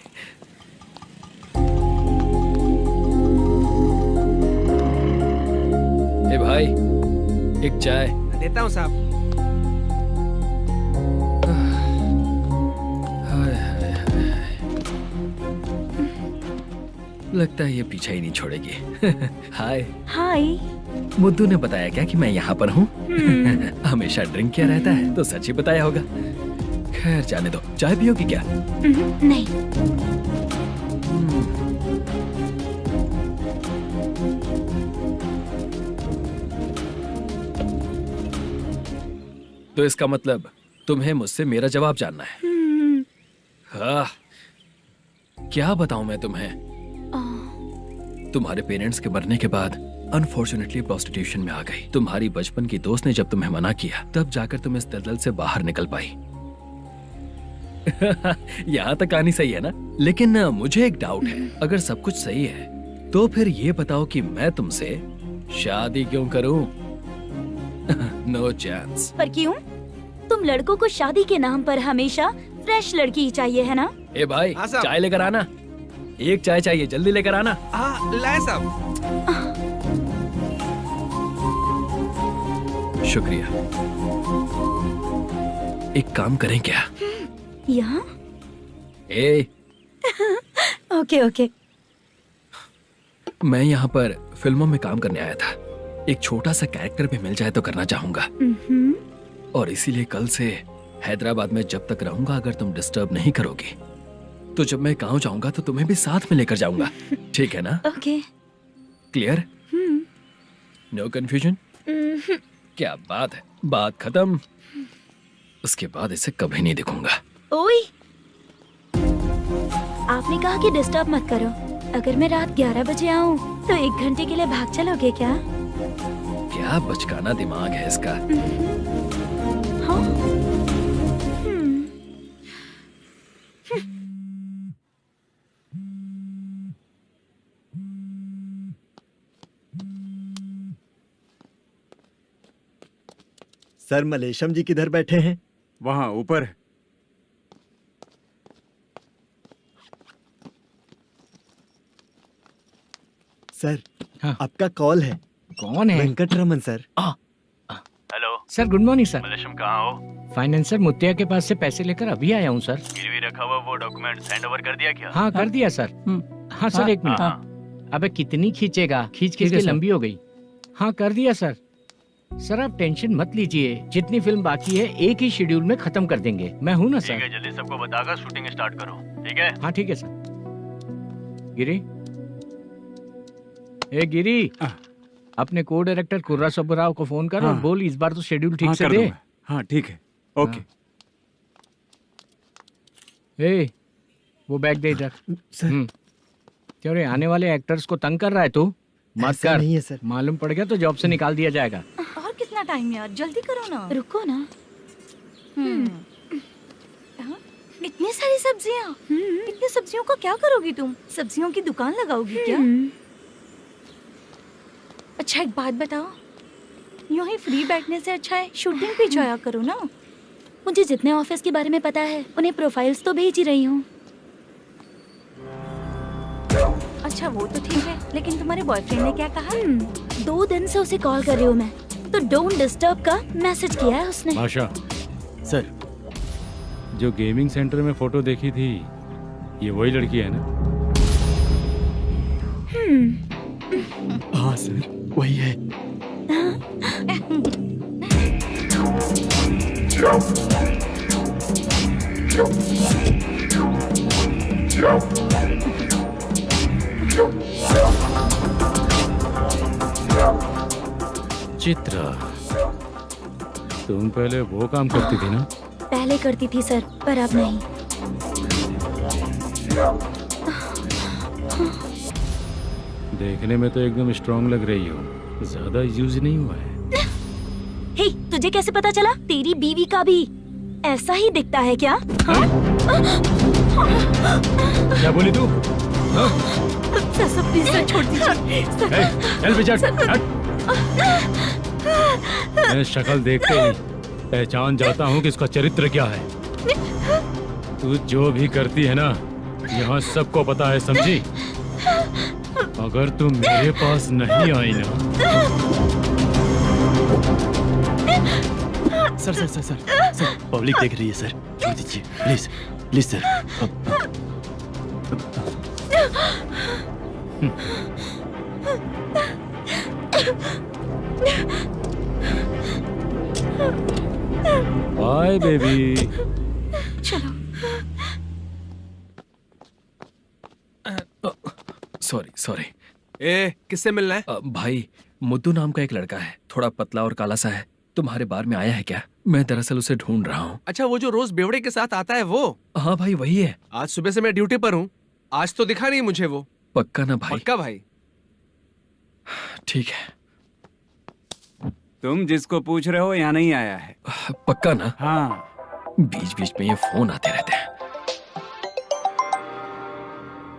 ए भाई, एक चाय। देता हूँ साहब। लगता है ये पीछा ही नहीं छोड़ेगी। हाय। हाय। मुद्दू ने बताया क्या कि मैं यहाँ पर हूँ? हमेशा ड्रिंक किया रहता है तो सच ही बताया होगा। खैर जाने दो, चाय पियोगी क्या? नहीं। तो इसका मतलब तुम्हें मुझसे मेरा जवाब जानना है? हाँ, क्या बताऊं मैं तुम्हें? तुम्हारे पेरेंट्स के मरने के बाद अनफॉर्चुनेटली प्रोस्टिट्यूशन में आ गई। तुम्हारी बचपन की दोस्त ने जब तुम्हें मना किया, तब जाकर तुम इस दलदल से बाहर निकल पाई। यहाँ तक कहानी सही है ना, लेकिन मुझे एक डाउट है। अगर सब कुछ सही है तो फिर ये बताओ कि मैं तुमसे शादी क्यों करूं? No chance. पर क्यों? तुम लड़कों को शादी के नाम पर हमेशा फ्रेश लड़की ही चाहिए है ना? ए भाई, हाँ साहब। चाय लेकर आना। एक चाय चाहिए, जल्दी लेकर आना। हाँ लाए साहब। शुक्रिया। एक काम करें क्या? यहाँ? ए, ओके ओके। मैं यहाँ पर फिल्मों में काम करने आया था। एक छोटा सा कैरेक्टर भी मिल जाए तो करना चाहूंगा, और इसीलिए कल से हैदराबाद में जब तक रहूंगा, अगर तुम डिस्टर्ब नहीं करोगी तो जब मैं गांव जाऊंगा तो तुम्हें भी साथ में लेकर जाऊंगा। ठीक है ना? ओके। क्लियर? No confusion? क्या बात है, बात खत्म। उसके बाद इसे कभी नहीं दिखूंगा। ओए, आपने कहा कि डिस्टर्ब मत करो। अगर मैं रात 11 बजे आऊँ तो 1 घंटे के लिए भाग चलोगे क्या? क्या बचकाना दिमाग है इसका। हाँ? सर, मलेशम जी किधर बैठे हैं? वहाँ ऊपर। सर, हाँ। आपका कॉल है। कौन है? Venkataraman sir. Hello sir, good morning sir. Malesham कहाँ हो? फाइनेंसर मुत्तिया के पास से पैसे लेकर अभी आया हूँ सर। गिरवी रखा हुआ वो डॉक्यूमेंट हैंड ओवर कर दिया क्या? हाँ, कर दिया सर। हाँ सर, 1 मिनट। अबे कितनी खींचेगा, खींच खींच के लंबी हो गई। हाँ, कर दिया सर। सर आप टेंशन मत लीजिए, जितनी फिल्म बाकी है एक ही शेड्यूल में खत्म कर देंगे। मैं हूँ ना ठीक सर। है, जल्दी सबको बताकर शूटिंग स्टार्ट करो। ठीक है? हाँ ठीक है सर। गिरी, ए गिरी, अपने को डायरेक्टर कुर्रा सुब्बराव को फोन कर और बोल इस बार तो शेड्यूल ठीक से दे। हाँ ठीक है, ओके। ए, वो बैग दे इधर। क्यों रे, आने वाले एक्टर्स को तंग कर रहा है तू? मत ऐसा कर। नहीं है सर। मालूम पड़ गया तो जॉब से निकाल दिया जाएगा। और कितना टाइम है यार, जल्दी करो ना। रुको ना। हाँ? इतनी सारी सब्जियाँ, इतनी सब्जियों का क्या करोगी तुम? सब्जियों की दुकान लगाओगी क्या? अच्छा एक बात बताओ, यूं ही फ्री बैठने से अच्छा है शूटिंग पे जाया करो ना। मुझे जितने ऑफिस के बारे में पता है उन्हें प्रोफाइल्स तो भेज ही रही हूँ। अच्छा वो तो ठीक है, लेकिन तुम्हारे बॉयफ्रेंड ने क्या कहा? 2 दिन से उसे कॉल कर रही हूँ मैं, तो डोंट डिस्टर्ब का मैसेज किया है उसने। आशा सर, जो गेमिंग सेंटर में फोटो देखी थी, ये वही लड़की है ना? हाँ सर, वही है। चित्रा, तुम पहले वो काम करती थी ना? पहले करती थी सर, पर अब नहीं। देखने में तो एकदम स्ट्रांग लग रही हो, ज्यादा यूज नहीं हुआ है। हे, तुझे कैसे पता चला? तेरी बीवी का भी ऐसा ही दिखता है क्या? हाँ? क्या बोली तू? सर प्लीज सर, छोड़ दीजिए। चल बेटा, मैं शक्ल देखते ही पहचान जाता हूँ कि इसका चरित्र क्या है। तू जो भी करती है ना, यहाँ सबको पता है, समझी? अगर तू मेरे पास नहीं आई ना। Sir sir sir sir sir, public देख रही है सर, छोड़ दीजिए please please sir. Bye baby. चलो। Sorry sorry. ए, किससे मिलना है? भाई, मुद्दू नाम का एक लड़का है, थोड़ा पतला और काला सा है। तुम्हारे बार में आया है क्या? मैं दरअसल उसे ढूंढ रहा हूँ। अच्छा, वो जो रोज बेवड़े के साथ आता है वो? हाँ भाई, वही है। आज सुबह से मैं ड्यूटी पर हूँ, आज तो दिखा नहीं मुझे वो। पक्का ना भाई? पक्का भाई। ठीक है। तुम जिसको पूछ रहे हो यहाँ नहीं आया है। पक्का ना? हाँ। बीच बीच में ये फोन आते रहते हैं।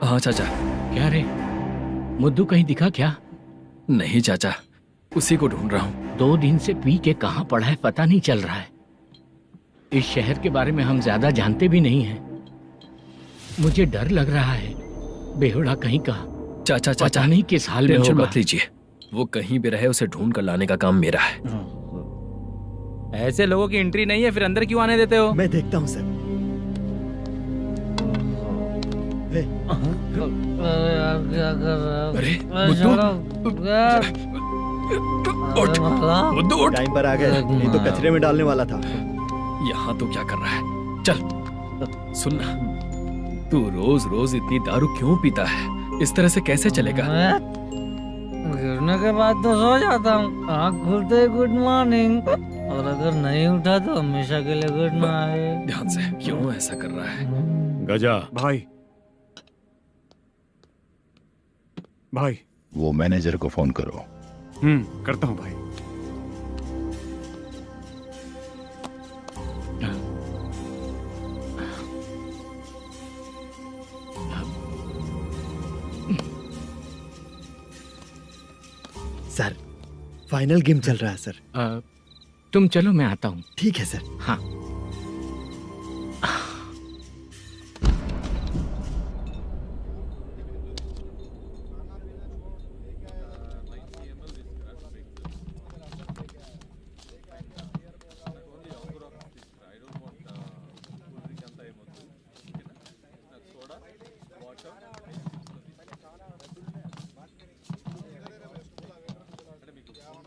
हाँ चाचा। क्या रे, मुद्दू कहीं दिखा क्या? नहीं चाचा, उसी को ढूंढ रहा हूँ। 2 दिन से पी के कहाँ पड़ा है पता नहीं चल रहा है। इस शहर के बारे में हम ज्यादा जानते भी नहीं हैं। मुझे डर लग रहा है, बेहुड़ा कहीं का। चाचा चाचा नहीं किस हाल में टेंशन होगा। मत लीजिए, वो कहीं भी रहे उसे ढूंढ कर लाने का काम मेरा है। ऐसे लोगों की एंट्री नहीं है, फिर अंदर क्यों आने देते हो? मैं देखता हूँ सर। अरे मुद्दू उठ। टाइम पर आ गए, नहीं तो कचरे में डालने वाला था। यहाँ तो क्या कर रहा है? चल सुनना, तू रोज रोज इतनी दारू क्यों पीता है? इस तरह से कैसे चलेगा? गिरने के बाद तो सो जाता हूँ, आँख खुलते ही गुड मॉर्निंग, और अगर नहीं उठा तो हमेशा के लिए गुड नाइट। ध्यान से, क्यों ऐसा कर रहा है? गजा भाई, भाई वो मैनेजर को फोन करो। करता हूँ भाई। सर, फाइनल गेम चल रहा है सर। तुम चलो, मैं आता हूँ। ठीक है सर। हाँ।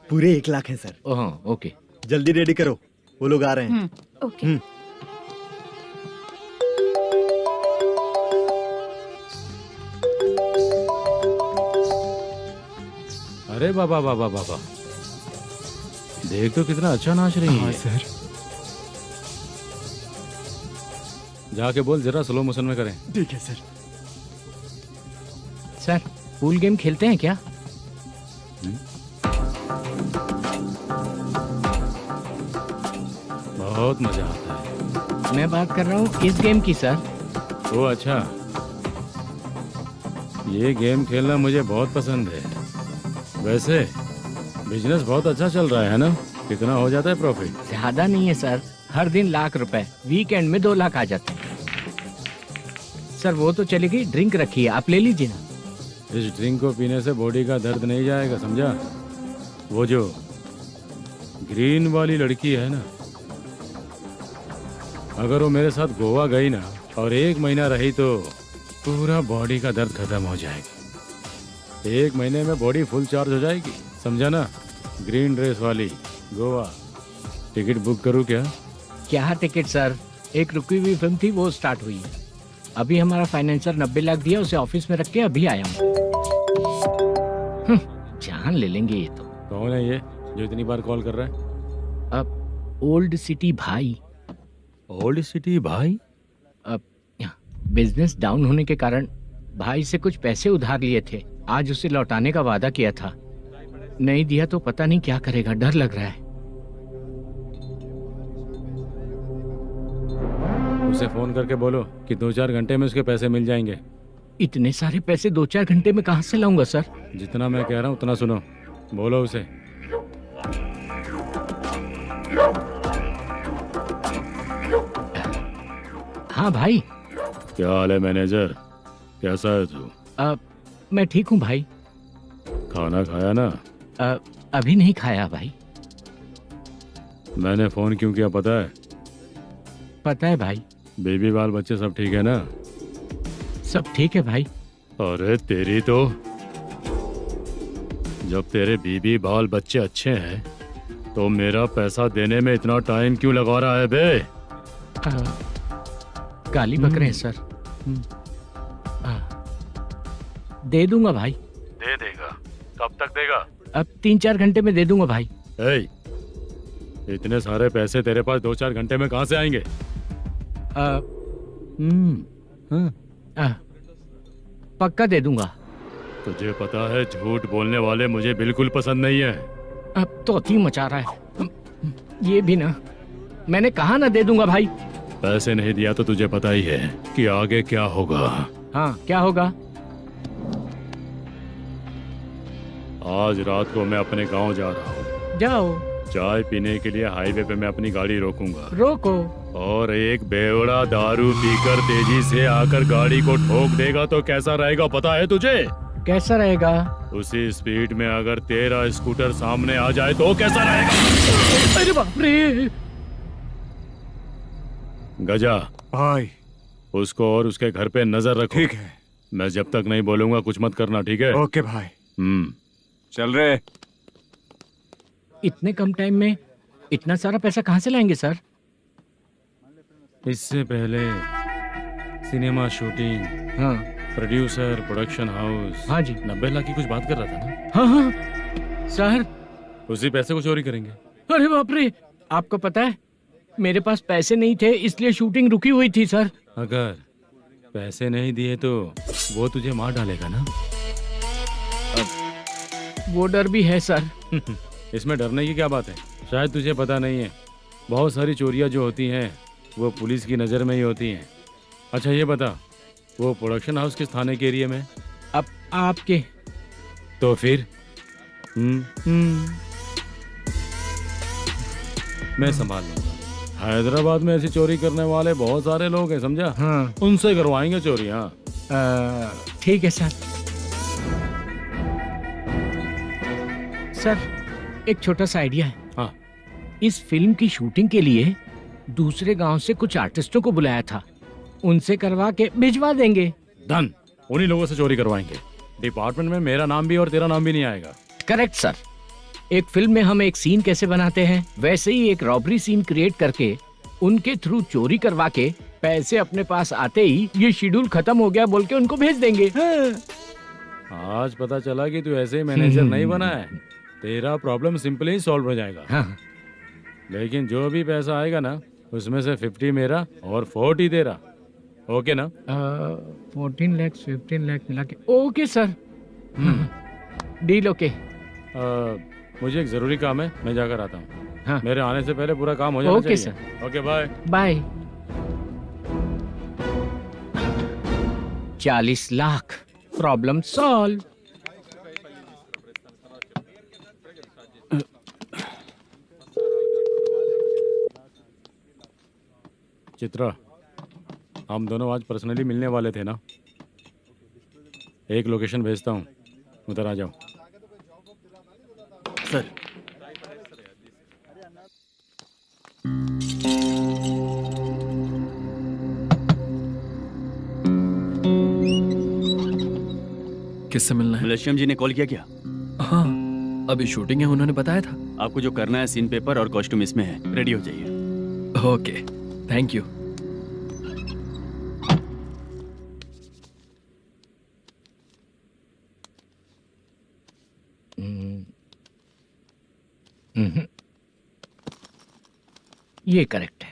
पूरे 1 लाख हैं सर। ओह, ओके। जल्दी रेडी करो, वो लोग आ रहे हैं। ओके। अरे बाबा बाबा बाबा, देख तो कितना अच्छा नाच रही है। सर। जाके बोल जरा स्लो मोशन में करें। ठीक है सर। सर, पूल गेम खेलते हैं क्या? बहुत मजा आता है। मैं बात कर रहा हूँ इस गेम की सर। ओ अच्छा, ये गेम खेलना मुझे बहुत पसंद है। वैसे बिजनेस बहुत अच्छा चल रहा है ना? कितना हो जाता है प्रॉफिट? ज्यादा नहीं है सर, हर दिन लाख रुपए, वीकेंड में 2 लाख आ जाते हैं। सर वो तो चलेगी, ड्रिंक रखी है, आप ले लीजिए ना। इस ड्रिंक को पीने से बॉडी का दर्द नहीं जाएगा, समझा? वो जो ग्रीन वाली लड़की है ना, अगर वो मेरे साथ गोवा गई ना और 1 महीना रही तो पूरा बॉडी का दर्द खत्म हो जाएगा। 1 महीने में बॉडी फुल चार्ज हो जाएगी, समझा ना? ग्रीन ड्रेस वाली गोवा। टिकट बुक करूँ क्या? क्या टिकट सर, एक रुकी हुई फिल्म थी, वो स्टार्ट हुई है। अभी हमारा फाइनेंसर 90 लाख दिया, उसे ऑफिस में रख के अभी आया हूँ। जान ले लेंगे ये तो। कौन है ये जो इतनी बार कॉल कर रहा है? अब ओल्ड सिटी भाई। ओल्ड सिटी भाई? अब बिजनेस डाउन होने के कारण भाई से कुछ पैसे उधार लिए थे, आज उसे लौटाने का वादा किया था। नहीं दिया तो पता नहीं क्या करेगा, डर लग रहा है। उसे फोन करके बोलो कि 2-4 घंटे में उसके पैसे मिल जाएंगे। इतने सारे पैसे 2-4 घंटे में कहाँ से लाऊंगा सर? जितना मैं कह रहा हूँ उतना सुनो, बोलो उसे। हाँ भाई। क्या हाल है मैनेजर, कैसा है तू? मैं ठीक हूँ भाई। खाना खाया ना? अभी नहीं खाया भाई। मैंने फोन क्यों किया पता है? पता है भाई। बेबी बाल बच्चे सब ठीक है ना? सब ठीक है भाई। अरे तेरी तो, जब तेरे बीबी बाल बच्चे अच्छे हैं तो मेरा पैसा देने में इतना टाइम क्यों लगा रहा है बे? गाली बक रहे हैं सर। दे दूंगा भाई। दे देगा? कब तक देगा? अब 3-4 घंटे में दे दूंगा भाई। इतने सारे पैसे तेरे पास 2-4 घंटे में कहाँ से आएंगे? पक्का दे दूंगा। तुझे पता है झूठ बोलने वाले मुझे बिल्कुल पसंद नहीं है। अब तोती मचा रहा है ये भी ना। मैंने कहा ना दे दूंगा भाई। पैसे नहीं दिया तो तुझे पता ही है कि आगे क्या होगा। हाँ क्या होगा? आज रात को मैं अपने गांव जा रहा हूँ। जाओ। चाय पीने के लिए हाईवे पे मैं अपनी गाड़ी रोकूंगा। रोको। और एक बेवड़ा दारू पीकर तेजी से आकर गाड़ी को ठोक देगा तो कैसा रहेगा पता है तुझे? कैसा रहेगा? उसी स्पीड में अगर तेरा स्कूटर सामने आ जाए तो कैसा रहेगा? अरे बाप रे। गजा भाई, उसको और उसके घर पे नजर रखो। ठीक है। मैं जब तक नहीं बोलूंगा कुछ मत करना, ठीक है? ओके भाई। चल रहे। इतने कम टाइम में इतना सारा पैसा कहाँ से लाएंगे सर? इससे पहले सिनेमा शूटिंग, हाँ, प्रोड्यूसर, प्रोडक्शन हाउस, हाँ जी, 90 लाख की कुछ बात कर रहा था ना? हाँ हाँ सर। उसी पैसे को चोरी करेंगे। अरे बाप रे, आपको पता है मेरे पास पैसे नहीं थे इसलिए शूटिंग रुकी हुई थी सर। अगर पैसे नहीं दिए तो वो तुझे मार डालेगा ना? वो डर भी है सर। इसमें डरने की क्या बात है? शायद तुझे पता नहीं है, बहुत सारी चोरियां जो होती हैं वो पुलिस की नज़र में ही होती हैं। अच्छा ये बता, वो प्रोडक्शन हाउस किस थाने के एरिया में? अब आपके। तो फिर मैं संभाल लूंगा। हैदराबाद में ऐसी चोरी करने वाले बहुत सारे लोग हैं, समझा? हाँ। उनसे करवाएंगे चोरी। हाँ ठीक है सर। सर एक छोटा सा आइडिया है। हाँ। इस फिल्म की शूटिंग के लिए दूसरे गांव से कुछ आर्टिस्टों को बुलाया था, उनसे करवा के भिजवा देंगे। डन, उन्हीं लोगों से चोरी करवाएंगे। डिपार्टमेंट में मेरा नाम भी और तेरा नाम भी नहीं आएगा। Correct sir. एक फिल्म में हम एक सीन कैसे बनाते हैं वैसे ही एक रॉबरी सीन क्रिएट करके उनके थ्रू चोरी करवा के पैसे अपने पास आते ही ये शेड्यूल खत्म हो गया बोल के उनको भेज देंगे। आज पता चला कि तू ऐसे ही मैनेजर नहीं बना है। तेरा प्रॉब्लम सिंपली ही सॉल्व हो जाएगा। हाँ। लेकिन जो भी पैसा आएगा ना उसमें से 50 मेरा और 40 तेरा। ओके ना? 14 लाख 15 लाख मिला के। Okay sir. Deal okay. मुझे एक जरूरी काम है, मैं जाकर आता हूँ। हाँ। मेरे आने से पहले पूरा काम हो जाना ओके चाहिए। Sir. Okay bye. Bye. 40 lakh, problem solve. Chitra, हम दोनों आज पर्सनली मिलने वाले थे ना? एक लोकेशन भेजता हूँ, उधर आ जाओ। सर किससे मिलना है? मलेशियम जी ने कॉल किया क्या? हाँ, अभी शूटिंग है, उन्होंने बताया था। आपको जो करना है, सीन पेपर और कॉस्ट्यूम इसमें है, रेडी हो जाइए। Okay, thank you. ये करेक्ट है।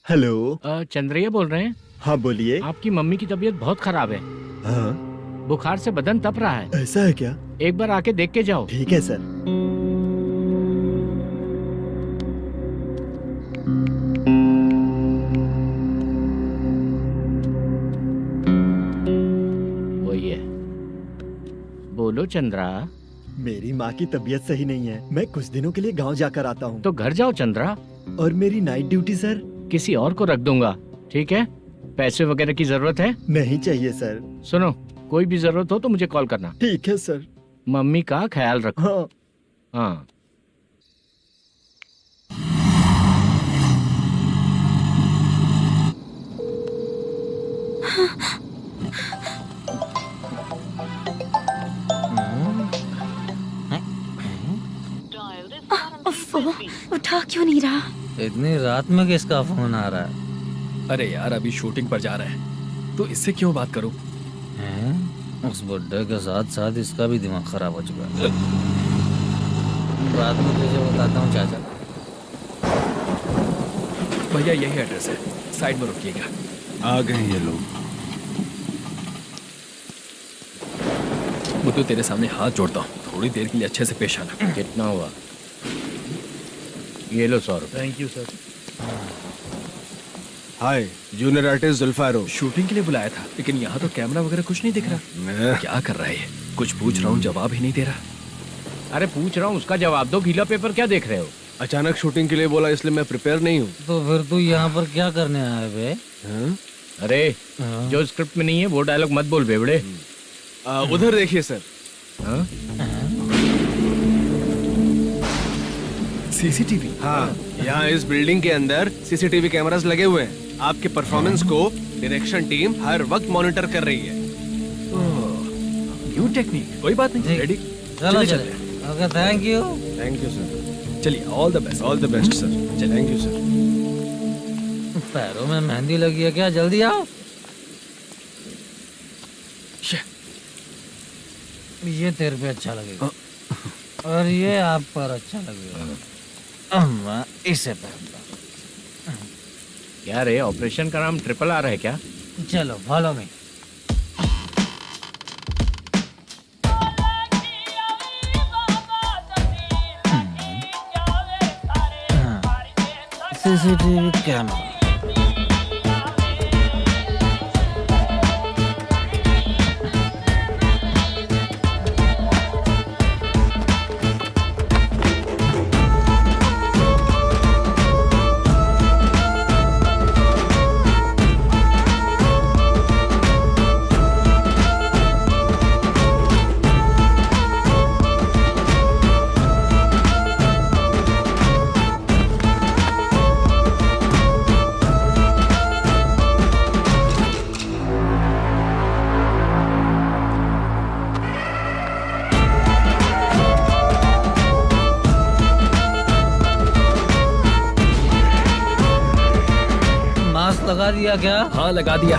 हेलो। चंद्रैया बोल रहे हैं? हाँ बोलिए। आपकी मम्मी की तबीयत बहुत खराब है। हाँ। बुखार से बदन तप रहा है। ऐसा है क्या? एक बार आके देख के जाओ। ठीक है सर। वही है। बोलो चंद्रा। मेरी माँ की तबीयत सही नहीं है, मैं कुछ दिनों के लिए गांव जाकर आता हूँ। तो घर जाओ चंद्रा। और मेरी नाइट ड्यूटी सर? किसी और को रख दूंगा, ठीक है? पैसे वगैरह की जरूरत है? नहीं चाहिए सर। सुनो, कोई भी जरूरत हो तो मुझे कॉल करना। ठीक है सर। मम्मी का ख्याल रखो। हाँ। हाँ। उठा क्यों नहीं रहा? इतनी रात में किसका फोन आ रहा है? अरे यार, अभी शूटिंग पर जा रहे हैं तो इससे क्यों बात करूं? उस बुड्ढे के साथ साथ इसका भी दिमाग खराब हो चुका है। रात में तुझे बताता हूँ चाचा। भैया यही एड्रेस है, साइड में रुकिएगा। आ गए ये लोग। मुझे तेरे सामने हाथ जोड़ता हूँ, थोड़ी देर के लिए अच्छे से पेश आना। कितना हुआ? ये लो 100 रुपए। Thank you sir. Hi, junior artist Zulfar हूँ। शूटिंग के लिए बुलाया था, लेकिन यहाँ तो कैमरा वगैरह कुछ नहीं दिख रहा। क्या कर रहा है ये? कुछ पूछ रहा हूँ, जवाब ही नहीं दे रहा। अरे पूछ रहा हूँ, उसका जवाब दो। गीला पेपर क्या देख रहे हो? अचानक शूटिंग के लिए बोला, इसलिए मैं प्रिपेयर नहीं हूँ। तो फिर तू यहाँ पर क्या करने आया बे? अरे जो स्क्रिप्ट में नहीं है वो डायलॉग मत बोल बेवड़े। उधर देखिए सर। सीसीटीवी? हाँ, यहाँ इस बिल्डिंग के अंदर सीसीटीवी कैमरास लगे हुए हैं। आपके परफॉर्मेंस को डायरेक्शन टीम हर वक्त मॉनिटर कर रही है। न्यू टेक्निक, कोई बात नहीं। रेडी? चलो चले। Okay, thank you. Thank you sir. चलिए, all the best. All the best sir. Thank you sir. पैरों में मेहंदी लगी है क्या? जल्दी आओ। ये तेरे पे अच्छा लगेगा और ये आप पर अच्छा लगेगा। मैं इसे पहनता। क्या रे, ऑपरेशन का नाम ट्रिपल आर है क्या? चलो फॉलो मी। CCTV camera. लगा दिया क्या? हाँ, लगा दिया।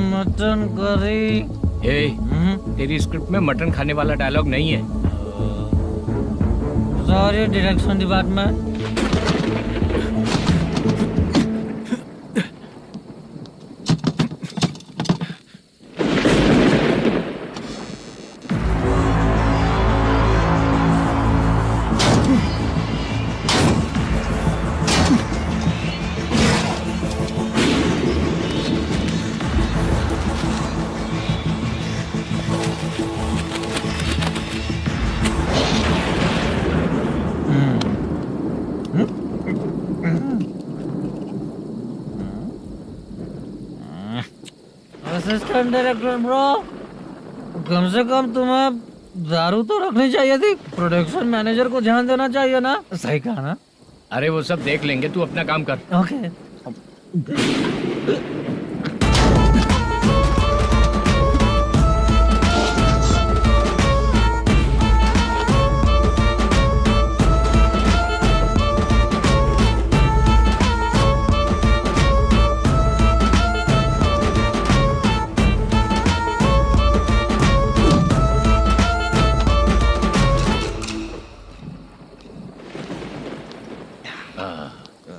Mutton curry. तेरी स्क्रिप्ट में मटन खाने वाला डायलॉग नहीं है। Sorry direction department. Assistant director bro, कम से कम तुम्हें दारू तो रखनी चाहिए थी। प्रोडक्शन मैनेजर को ध्यान देना चाहिए ना। सही कहा ना? अरे वो सब देख लेंगे, तू अपना काम कर। ओके।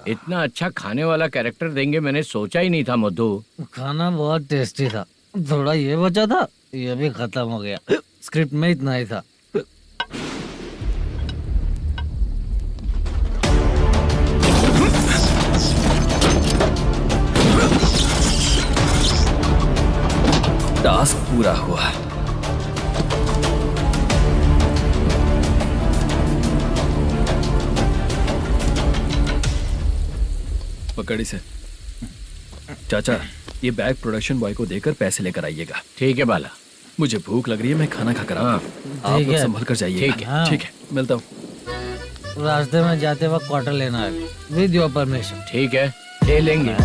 इतना अच्छा खाने वाला कैरेक्टर देंगे मैंने सोचा ही नहीं था मधु। खाना बहुत टेस्टी था। थोड़ा ये बचा था, ये भी खत्म हो गया। स्क्रिप्ट में इतना ही था। टास्क पूरा हुआ। पकड़ी से। चाचा, ये बैग प्रोडक्शन बॉय को देकर पैसे लेकर आइएगा। ठीक है बाला। मुझे भूख लग रही है, मैं खाना खाकर आता हूँ। आप लोग संभल कर जाइए। ठीक है। ठीक है, मिलता हूँ। रास्ते में जाते वक्त क्वार्टर लेना है, विद योर परमिशन। ठीक है, ले लेंगे।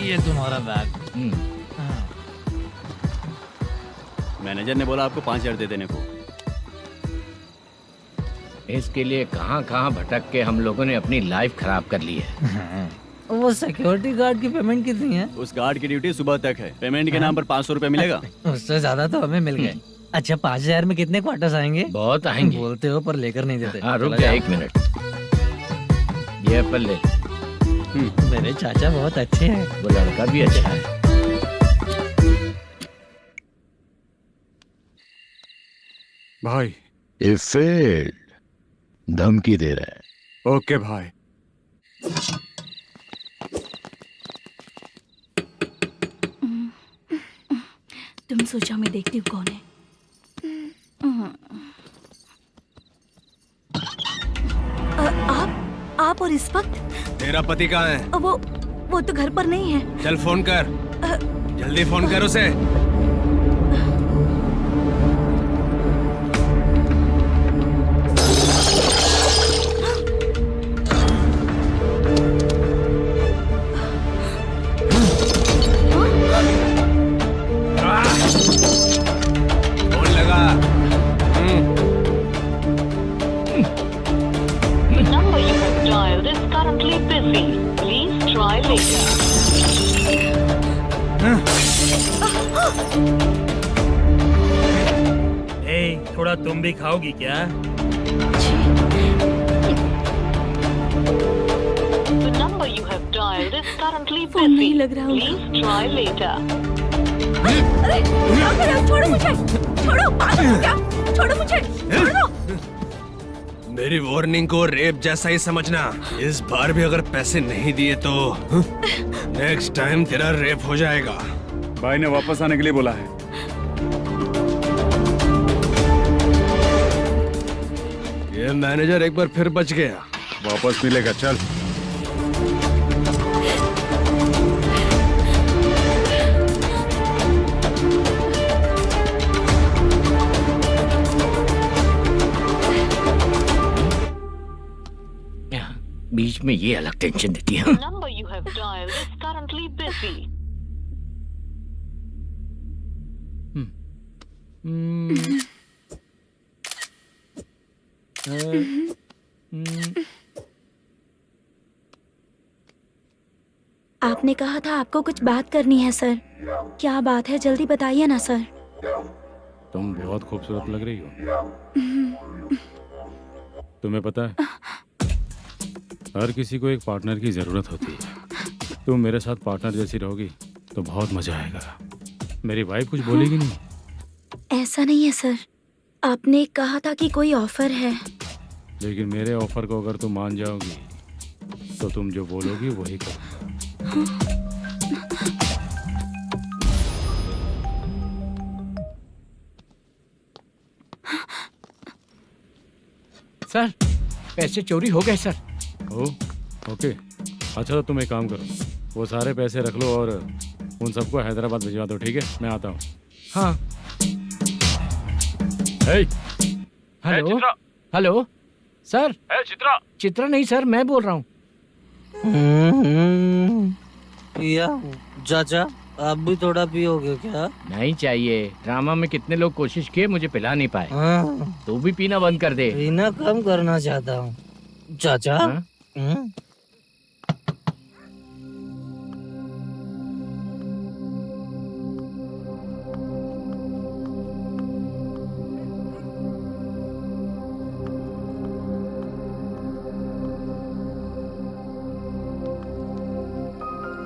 ये तुम्हारा बैग। मैनेजर ने बोला आपको 5,000 दे देने को। इसके लिए कहाँ कहाँ भटक के हम लोगों ने अपनी लाइफ खराब कर ली है। वो सिक्योरिटी गार्ड की पेमेंट कितनी है? उस गार्ड की ड्यूटी सुबह तक है। पेमेंट के नाम पर 500 रुपए मिलेगा। उससे ज्यादा तो हमें मिल गए। अच्छा 5000 में कितने क्वार्टर्स आएंगे? बहुत आएंगे। बोलते हो पर लेकर नहीं देते। हाँ रुक जा 1 मिनट, ये एप्पल ले। मेरे चाचा बहुत अच्छे हैं। वो लड़का भी अच्छा है। भाई ये फेल्ड धमकी दे रहा है। ओके भाई। तुम सोचो मैं देखती हूँ कौन है। आप और इस वक्त? तेरा पति कहाँ है? वो तो घर पर नहीं है। चल फोन कर, जल्दी फोन कर उसे। फोन लगा। number you have dialed is currently busy. Please try later. थोड़ा तुम भी खाओगी क्या? The number you have dialed is currently busy. Please try later. अरे छोड़ो मुझे, छोड़ो, पागल हो क्या? छोड़ो मुझे, छोड़ो। मेरी वार्निंग को रेप जैसा ही समझना। इस बार भी अगर पैसे नहीं दिए तो नेक्स्ट टाइम तेरा रेप हो जाएगा। भाई ने वापस आने के लिए बोला है। ये मैनेजर एक बार फिर बच गया। वापस मिलेगा, चल। बीच में ये अलग टेंशन देती है। Number you have dialed is currently busy. आपने कहा था आपको कुछ बात करनी है सर। क्या बात है, जल्दी बताइए ना सर। तुम बहुत खूबसूरत लग रही हो। तुम्हें पता है, हर किसी को एक पार्टनर की जरूरत होती है। तुम मेरे साथ पार्टनर जैसी रहोगी तो बहुत मजा आएगा। मेरी वाइफ कुछ बोलेगी नहीं? ऐसा नहीं है सर, आपने कहा था कि कोई ऑफर है। लेकिन मेरे ऑफर को अगर तुम मान जाओगी तो तुम जो बोलोगी वही करो। सर पैसे चोरी हो गए सर। ओके, अच्छा तो तुम एक काम करो, वो सारे पैसे रख लो और उन सबको हैदराबाद भिजवा दो, ठीक है? मैं आता हूँ। हाँ। Hello hello sir. Chitra? Chitra नहीं सर, मैं बोल रहा हूँ। या चाचा आप भी थोड़ा पियोगे क्या? नहीं चाहिए। ड्रामा में कितने लोग कोशिश किए, मुझे पिला नहीं पाए। तू भी पीना बंद कर दे। पीना कम करना चाहता हूँ चाचा।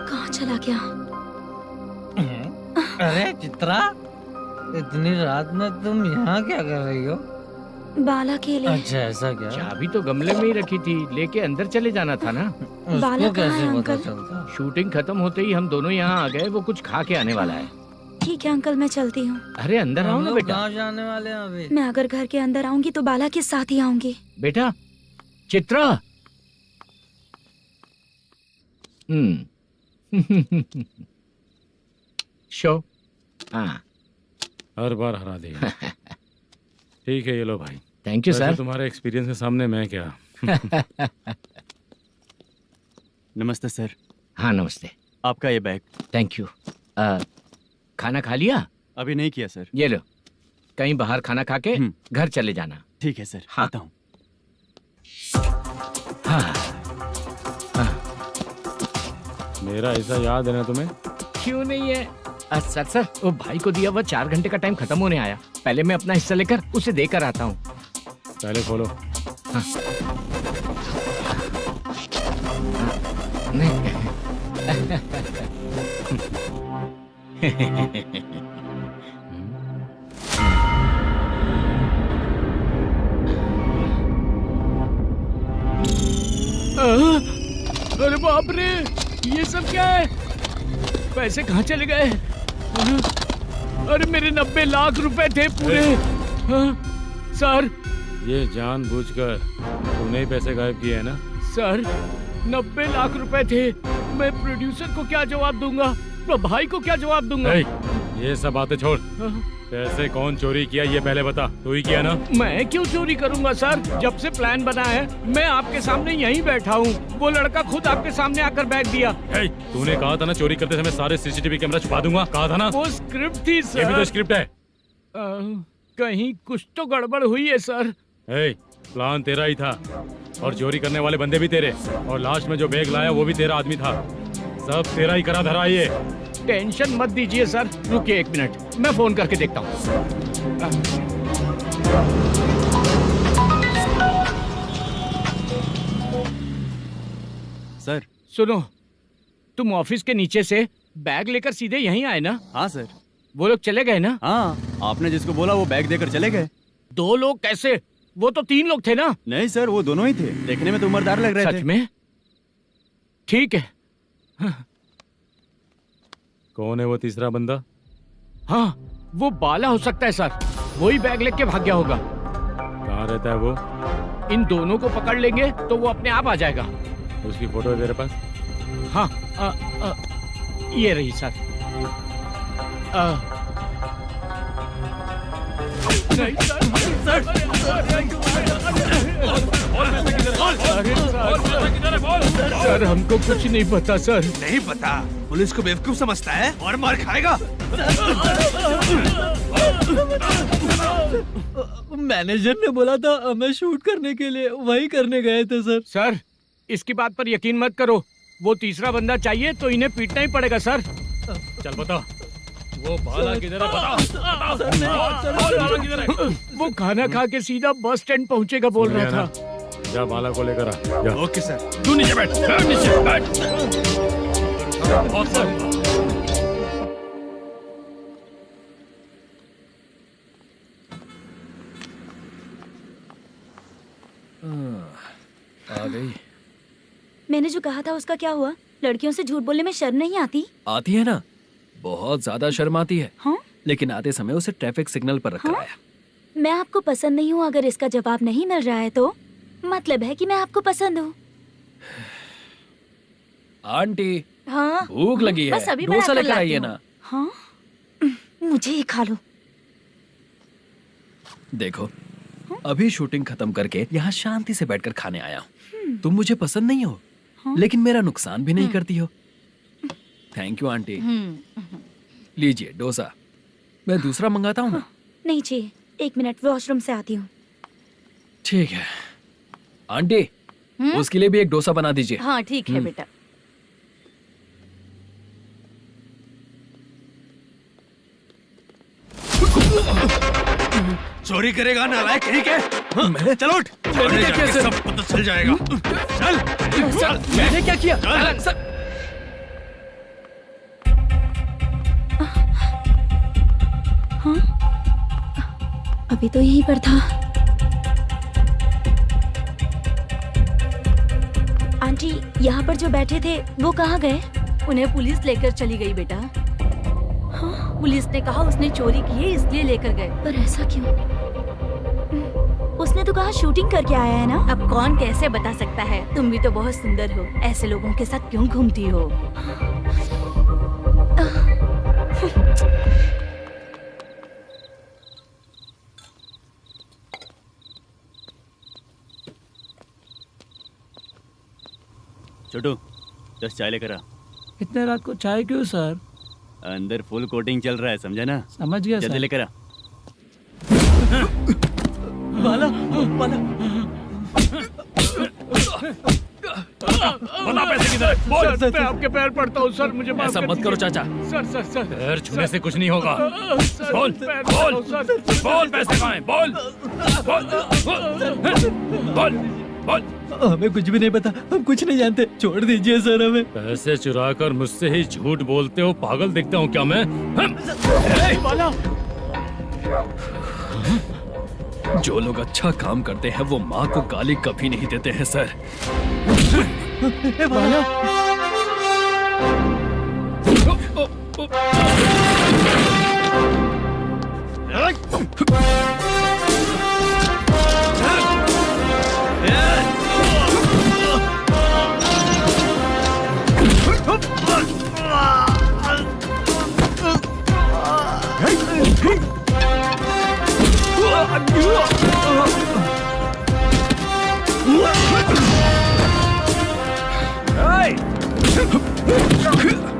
कहाँ चला गया? अरे चित्रा, इतनी रात में तुम यहाँ क्या कर रही हो? बाला के लिए। अच्छा ऐसा क्या? चाबी तो गमले में ही रखी थी, लेके अंदर चले जाना था ना। बाला उसको कहाँ है कैसे पता अंकल? चलता? शूटिंग खत्म होते ही हम दोनों यहाँ आ गए। वो कुछ खा के आने वाला है। ठीक है अंकल, मैं चलती हूँ। अरे अंदर आओ हम ना लोग बेटा। कहाँ जाने वाले हैं अभी? मैं अगर घर के अंदर आऊंगी तो बाला के साथ ही आऊंगी। बेटा चित्रा। शो। हाँ हर बार हरा दे। ठीक है, ये लो भाई। Thank you sir. तुम्हारे एक्सपीरियंस के सामने मैं क्या। नमस्ते सर। हाँ नमस्ते। आपका ये बैग। Thank you. खाना खा लिया? अभी नहीं किया सर। ये लो, कहीं बाहर खाना खा के घर चले जाना। ठीक है सर। हाँ। आता हूँ। मेरा ऐसा याद है ना तुम्हें? क्यों नहीं है? सर वो भाई को दिया हुआ 4 घंटे का टाइम खत्म होने आया। पहले मैं अपना हिस्सा लेकर उसे देकर आता हूँ। पहले खोलो। हाँ। अरे बाप रे, ये सब क्या है? पैसे कहाँ चले गए? अरे मेरे 90 लाख रुपए थे पूरे। सर, ये जानबूझकर तूने ही पैसे गायब किए हैं ना? सर 90 लाख रुपए थे। मैं प्रोड्यूसर को क्या जवाब दूंगा? तो भाई को क्या जवाब दूंगा? ये सब बातें छोड़। पैसे कौन चोरी किया ये पहले बता। तू ही किया ना? मैं क्यों चोरी करूंगा सर? जब से प्लान बना है मैं आपके सामने यहीं बैठा हूँ। वो लड़का खुद आपके सामने आकर बैग दिया। तूने कहा था ना चोरी करते समय सारे सीसीटीवी कैमरा छुपा दूंगा। कहा था ना? वो स्क्रिप्ट थी सर। ये भी तो स्क्रिप्ट है। कहीं कुछ तो गड़बड़ हुई है सर। प्लान तेरा ही था और चोरी करने वाले बंदे भी तेरे, और लास्ट में जो बैग लाया वो भी तेरा आदमी था। सब तेरा ही करा धरा। ये टेंशन मत दीजिए सर। रुकिए 1 मिनट, मैं फोन करके देखता हूँ। सर सुनो, तुम ऑफिस के नीचे से बैग लेकर सीधे यहीं आए ना? हाँ सर। वो लोग चले गए ना? हाँ, आपने जिसको बोला वो बैग देकर चले गए। 2 लोग कैसे? वो तो 3 लोग थे ना? नहीं सर, वो दोनों ही थे। देखने में तो उम्रदार लग रहे थे। सच में? ठीक है। कौन है वो तीसरा बंदा? हाँ, वो बाला हो सकता है सर। वही बैग लेके भाग गया होगा। कहाँ रहता है वो? इन दोनों को पकड़ लेंगे तो वो अपने आप आ जाएगा। उसकी फोटो है तेरे पास? हाँ, ये रही सर। नहीं सर, हमको कुछ नहीं पता सर। नहीं पता? पुलिस को बेवकूफ समझता है और मार खाएगा। मैनेजर ने बोला था हमें शूट करने के लिए, वही करने गए थे सर। सर, इसकी बात पर यकीन मत करो। वो तीसरा बंदा चाहिए तो इन्हें पीटना ही पड़ेगा सर। चल बता, वो बाला किधर है? बता। वो खाना खा के सीधा बस स्टैंड पहुंचेगा बोल रहा था। जा बाला को लेकर आ। जा। Okay sir. तू नीचे बैठ। नीचे बैठ। आ गई। मैंने जो कहा था उसका क्या हुआ? लड़कियों से झूठ बोलने में शर्म नहीं आती? आती है ना, बहुत ज्यादा शर्म आती है। हाँ? लेकिन आते समय उसे ट्रैफिक सिग्नल पर रखा हाँ? आया। मैं आपको पसंद नहीं हूँ अगर इसका जवाब नहीं मिल रहा है तो मतलब है कि मैं आपको पसंद हूँ। आंटी, हाँ? भूख लगी है, बस अभी डोसा बनाकर लेकर लाती आइए हूँ। ना। हाँ? मुझे ही खा लो। देखो, अभी शूटिंग खत्म करके यहाँ शांति से बैठकर खाने आया हूँ। तुम मुझे पसंद नहीं हो, लेकिन मेरा नुकसान भी नहीं करती हो। Thank you aunty. लीजिए डोसा। मैं दूसरा मंगाता हूँ ना? नहीं चाहिए, 1 मिनट वॉशरूम से आती हूँ। ठीक है आंटी, उसके लिए भी एक डोसा बना दीजिए। हाँ ठीक है बेटा। चोरी करेगा नालायक कहीं के? चलो उठ। मैंने क्या किया सर? सब पता चल जाएगा। चल। सर, मैंने क्या किया? सर, हाँ? अभी तो यहीं पर था। आंटी, यहाँ पर जो बैठे थे वो कहाँ गए? उन्हें पुलिस लेकर चली गई बेटा। हाँ? पुलिस ने कहा उसने चोरी की है इसलिए लेकर गए। पर ऐसा क्यों? उसने तो कहा शूटिंग करके आया है ना। अब कौन कैसे बता सकता है? तुम भी तो बहुत सुंदर हो, ऐसे लोगों के साथ क्यों घूमती हो? छोटू 10 चाय लेकर आ। इतने रात को चाय क्यों सर? अंदर फुल कोटिंग चल रहा है, समझा ना? समझ गया जल्दी सर। लेकर आ। बाला, बाला। बता पैसे किधर है? बोल। सर, मैं आपके पैर पड़ता हूँ सर, मुझे माफ ऐसा कर मत करो दीजिए। चाचा। सर पैर छूने से कुछ नहीं होगा। सर, बोल पैर बोल पड़ता हूँ, सर। बोल पैसे कहाँ हैं? बोल बोल बोल। हमें कुछ भी नहीं पता, हम कुछ नहीं जानते, छोड़ दीजिए सर हमें। पैसे चुरा कर मुझसे ही झूठ बोलते हो, पागल दिखता हूँ क्या मैं? जो लोग अच्छा काम करते हैं वो माँ को गाली कभी नहीं देते हैं सर।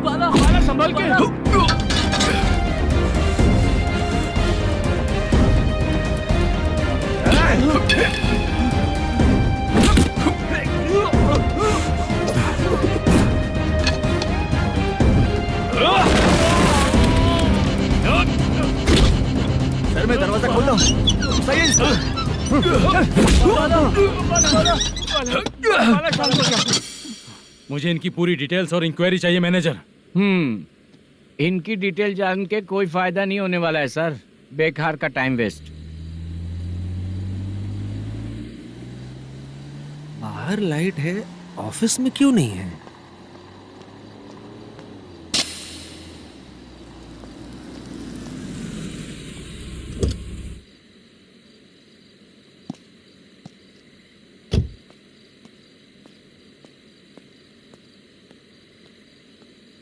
बाला संभाल के। सर मैं दरवाजा खोलता हूँ। सही है सर। मुझे इनकी पूरी डिटेल्स और इंक्वायरी चाहिए मैनेजर। इनकी डिटेल जान के कोई फायदा नहीं होने वाला है सर, बेकार का टाइम वेस्ट। बाहर लाइट है, ऑफिस में क्यों नहीं है?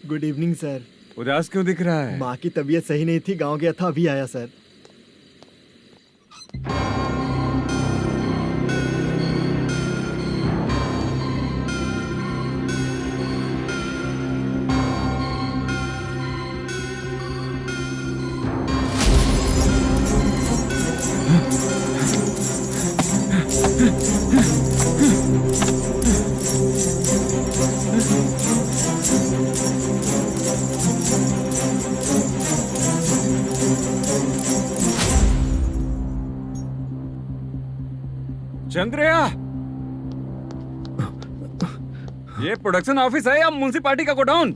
Good evening sir. उदास क्यों दिख रहा है? माँ की तबीयत सही नहीं थी, गांव गया था, अभी आया सर। चंद्रया, ये प्रोडक्शन ऑफिस है या म्युनिसिपालिटी का गोडाउन?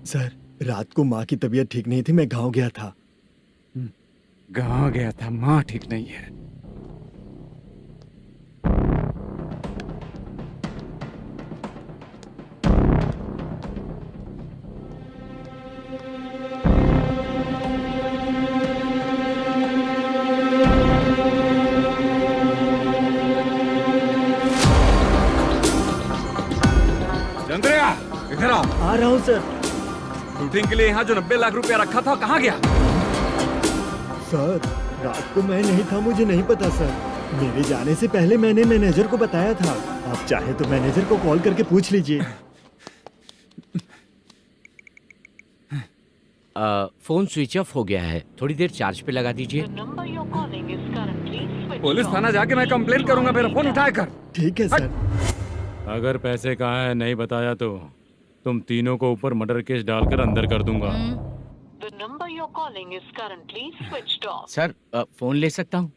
सर रात को माँ की तबीयत ठीक नहीं थी, मैं गांव गया था। गांव गया था, माँ ठीक नहीं है। चंद्रया, इधर आओ। आ रहा हूँ सर। शूटिंग के लिए यहाँ जो 90 लाख रुपया रखा था कहाँ गया? सर रात को मैं नहीं था, मुझे नहीं पता सर। मेरे जाने से पहले मैंने मैनेजर को बताया था। आप चाहे तो मैनेजर को कॉल करके पूछ लीजिए। फोन स्विच ऑफ हो गया है, थोड़ी देर चार्ज पे लगा दीजिए। पुलिस थाना जाके मैं कंप्लेंट करूंगा, मेरा फोन उठाया कर। ठीक है सर। अगर पैसे कहाँ है नहीं बताया तो तुम तीनों को ऊपर मर्डर केस डालकर अंदर कर दूंगा। The number you're calling is currently switched off. Sir phone ले सकता हूँ?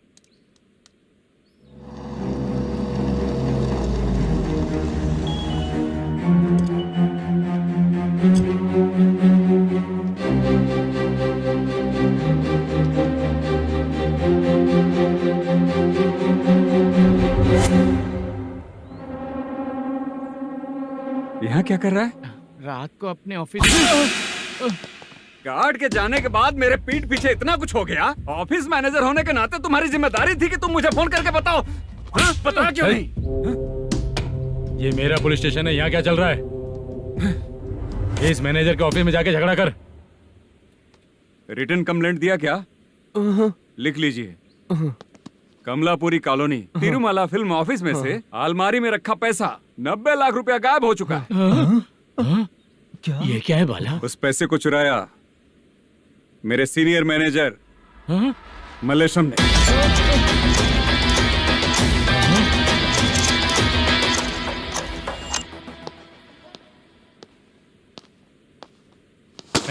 यहाँ क्या कर रहा है? रात को अपने ऑफिस गार्ड के जाने के बाद मेरे पीठ पीछे इतना कुछ हो गया। ऑफिस मैनेजर होने के नाते तुम्हारी जिम्मेदारी थी कि तुम मुझे फोन करके बताओ। हाँ? पता क्यों नहीं? ये मेरा पुलिस स्टेशन है, यहाँ क्या चल रहा है? इस मैनेजर के ऑफिस में जाके झगड़ा कर। रिटन कंप्लेंट दिया क्या? लिख लीजिए। Kamalapuri colony, Tirumala film office में से अलमारी में रखा पैसा 90 लाख रुपया गायब हो चुका है। क्या? ये क्या है बाला? उस पैसे को चुराया मेरे सीनियर मैनेजर मल्लेशम ने।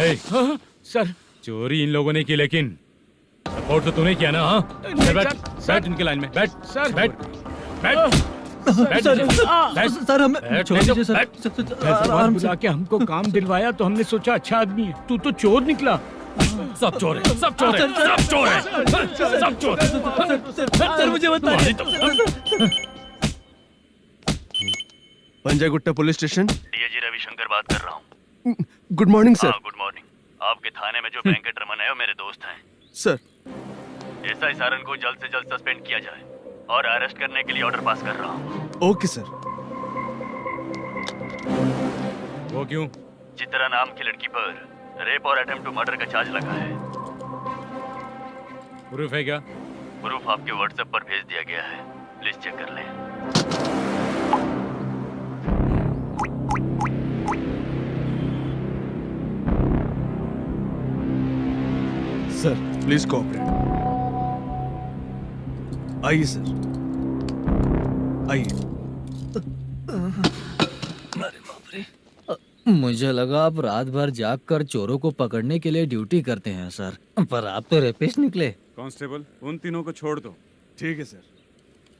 हे, सर चोरी इन लोगों ने की, लेकिन सपोर्ट तो तूने किया ना? हाँ, चल बैठ, बैठ इनके लाइन में, बैठ, सर, बैठ, बैठ, बैठ, सर हमें बैठ, छोड़ दीजिए सर। आराम बुला के हमको काम दिलवाया तो हमने सोचा अच्छा आदमी है, तू तो चोर निकला। सब चोर है, सब चोर है, सब चोर है, सब चोर है। सर मुझे बताइए। Panjagutta police station. DIG Ravishankar बात कर रहा हूँ। Good morning sir. Good morning. आपके थाने में जो वेंकट रमन है वो मेरे दोस्त हैं। सर एसआई सारन को जल्द से जल्द सस्पेंड किया जाए और अरेस्ट करने के लिए ऑर्डर पास कर रहा हूँ। Okay sir. वो क्यों? चित्रा नाम की लड़की पर रेप और अटेम्प्ट टू मर्डर का चार्ज लगा है। प्रूफ है क्या? प्रूफ आपके व्हाट्सएप पर भेज दिया गया है, प्लीज चेक कर लें। Sir please cooperate. आइए सर, आइए। मुझे लगा आप रात भर जाग कर चोरों को पकड़ने के लिए ड्यूटी करते हैं सर, पर आप तो रेपिस्ट निकले। कांस्टेबल, उन तीनों को छोड़ दो। ठीक है सर,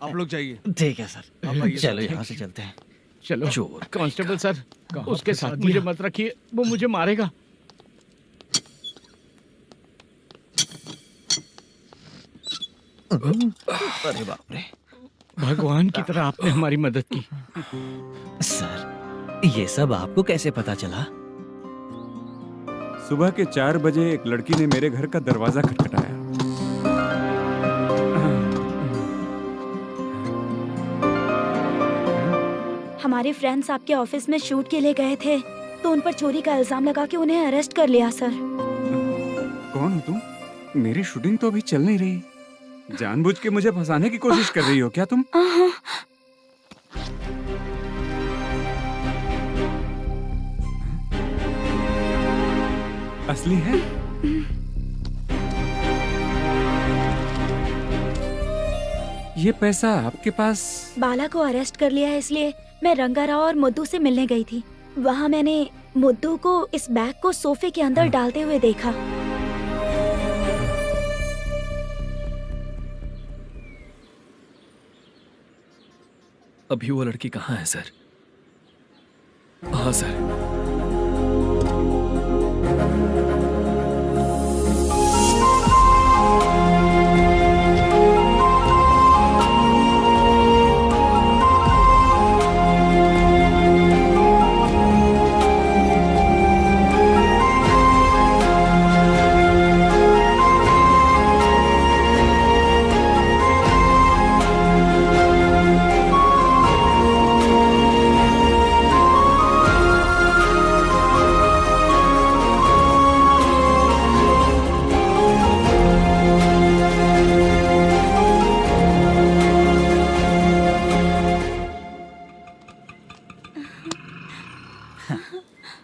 आप लोग जाइए। ठीक है सर, आप आइए। चलो यहाँ से चलते हैं। चलो चोर कांस्टेबल सर, उसके साथ मुझे मत रखिए, वो मुझे मारेगा। अरे बाप रे, भगवान की तरह आपने हमारी मदद की। सर ये सब आपको कैसे पता चला? सुबह के 4 बजे एक लड़की ने मेरे घर का दरवाजा खटखटाया। हमारे फ्रेंड्स आपके ऑफिस में शूट के लिए गए थे तो उन पर चोरी का इल्जाम लगा के उन्हें अरेस्ट कर लिया सर। कौन हो तुम? मेरी शूटिंग तो अभी चल नहीं रही। जानबूझ के मुझे फंसाने की कोशिश कर रही हो क्या तुम? असली है? ये पैसा आपके पास? बाला को अरेस्ट कर लिया है इसलिए मैं रंगाराव और मुद्दू से मिलने गई थी। वहाँ मैंने मुद्दू को इस बैग को सोफे के अंदर डालते हुए देखा। अभी वो लड़की कहाँ है सर? हाँ सर।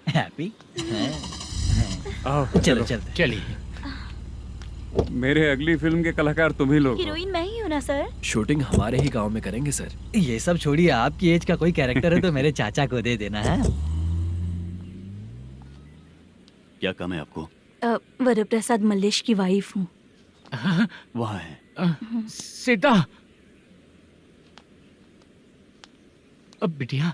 हैप्पी? चलो चलते। चलिए। मेरे अगली फिल्म के कलाकार तुम ही लोग हो। हीरोइन मैं ही हूँ ना सर। शूटिंग हमारे ही गांव में करेंगे सर। ये सब छोड़िए, आपकी एज का कोई कैरेक्टर है तो मेरे चाचा को दे देना है। क्या काम है आपको? वरप्रसाद मल्लेश की वाइफ हूँ। वहाँ है। सीता। अब बिटिया,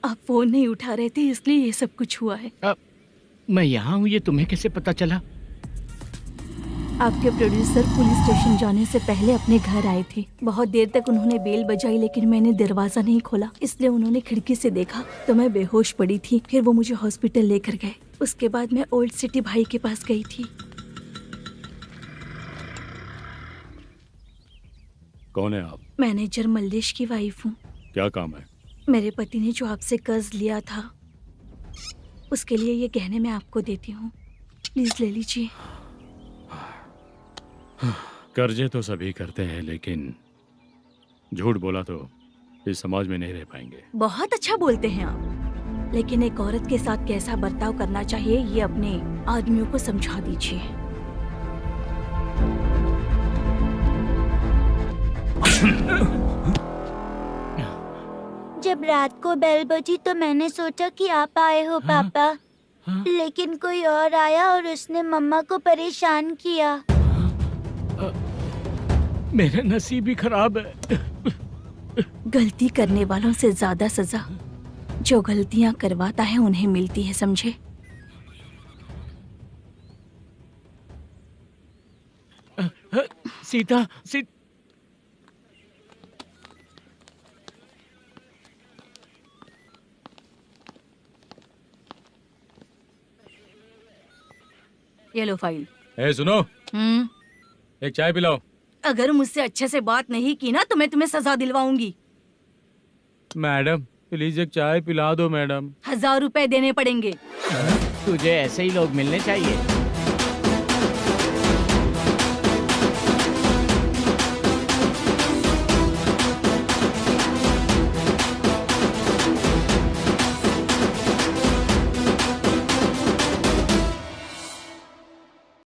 आप फोन नहीं उठा रहे थे इसलिए ये सब कुछ हुआ है। मैं यहाँ हूँ, ये तुम्हें कैसे पता चला? आपके प्रोड्यूसर पुलिस स्टेशन जाने से पहले अपने घर आए थे। बहुत देर तक उन्होंने बेल बजाई लेकिन मैंने दरवाजा नहीं खोला, इसलिए उन्होंने खिड़की से देखा तो मैं बेहोश पड़ी थी। फिर वो मुझे हॉस्पिटल लेकर गए। उसके बाद मैं ओल्ड सिटी भाई के पास गई थी। कौन है आप? मैनेजर मल्लेश की वाइफ हूँ। क्या काम है? मेरे पति ने जो आपसे कर्ज लिया था उसके लिए ये गहने मैं आपको देती हूँ, प्लीज ले लीजिए। कर्जे तो सभी करते हैं, लेकिन झूठ बोला तो इस समाज में नहीं रह पाएंगे। बहुत अच्छा बोलते हैं आप, लेकिन एक औरत के साथ कैसा बर्ताव करना चाहिए ये अपने आदमियों को समझा दीजिए। जब रात को बेल बजी तो मैंने सोचा कि आप आए हो पापा। लेकिन कोई और आया और उसने मम्मा को परेशान किया। मेरा नसीब ही खराब है। गलती करने वालों से ज्यादा सजा जो गलतियां करवाता है उन्हें मिलती है, समझे? सीता ये लो फाइल। ए सुनो, एक चाय पिलाओ। अगर मुझसे अच्छे से बात नहीं की ना तो मैं तुम्हें सजा दिलवाऊंगी। मैडम प्लीज एक चाय पिला दो मैडम। 1000 रुपए देने पड़ेंगे। तुझे ऐसे ही लोग मिलने चाहिए।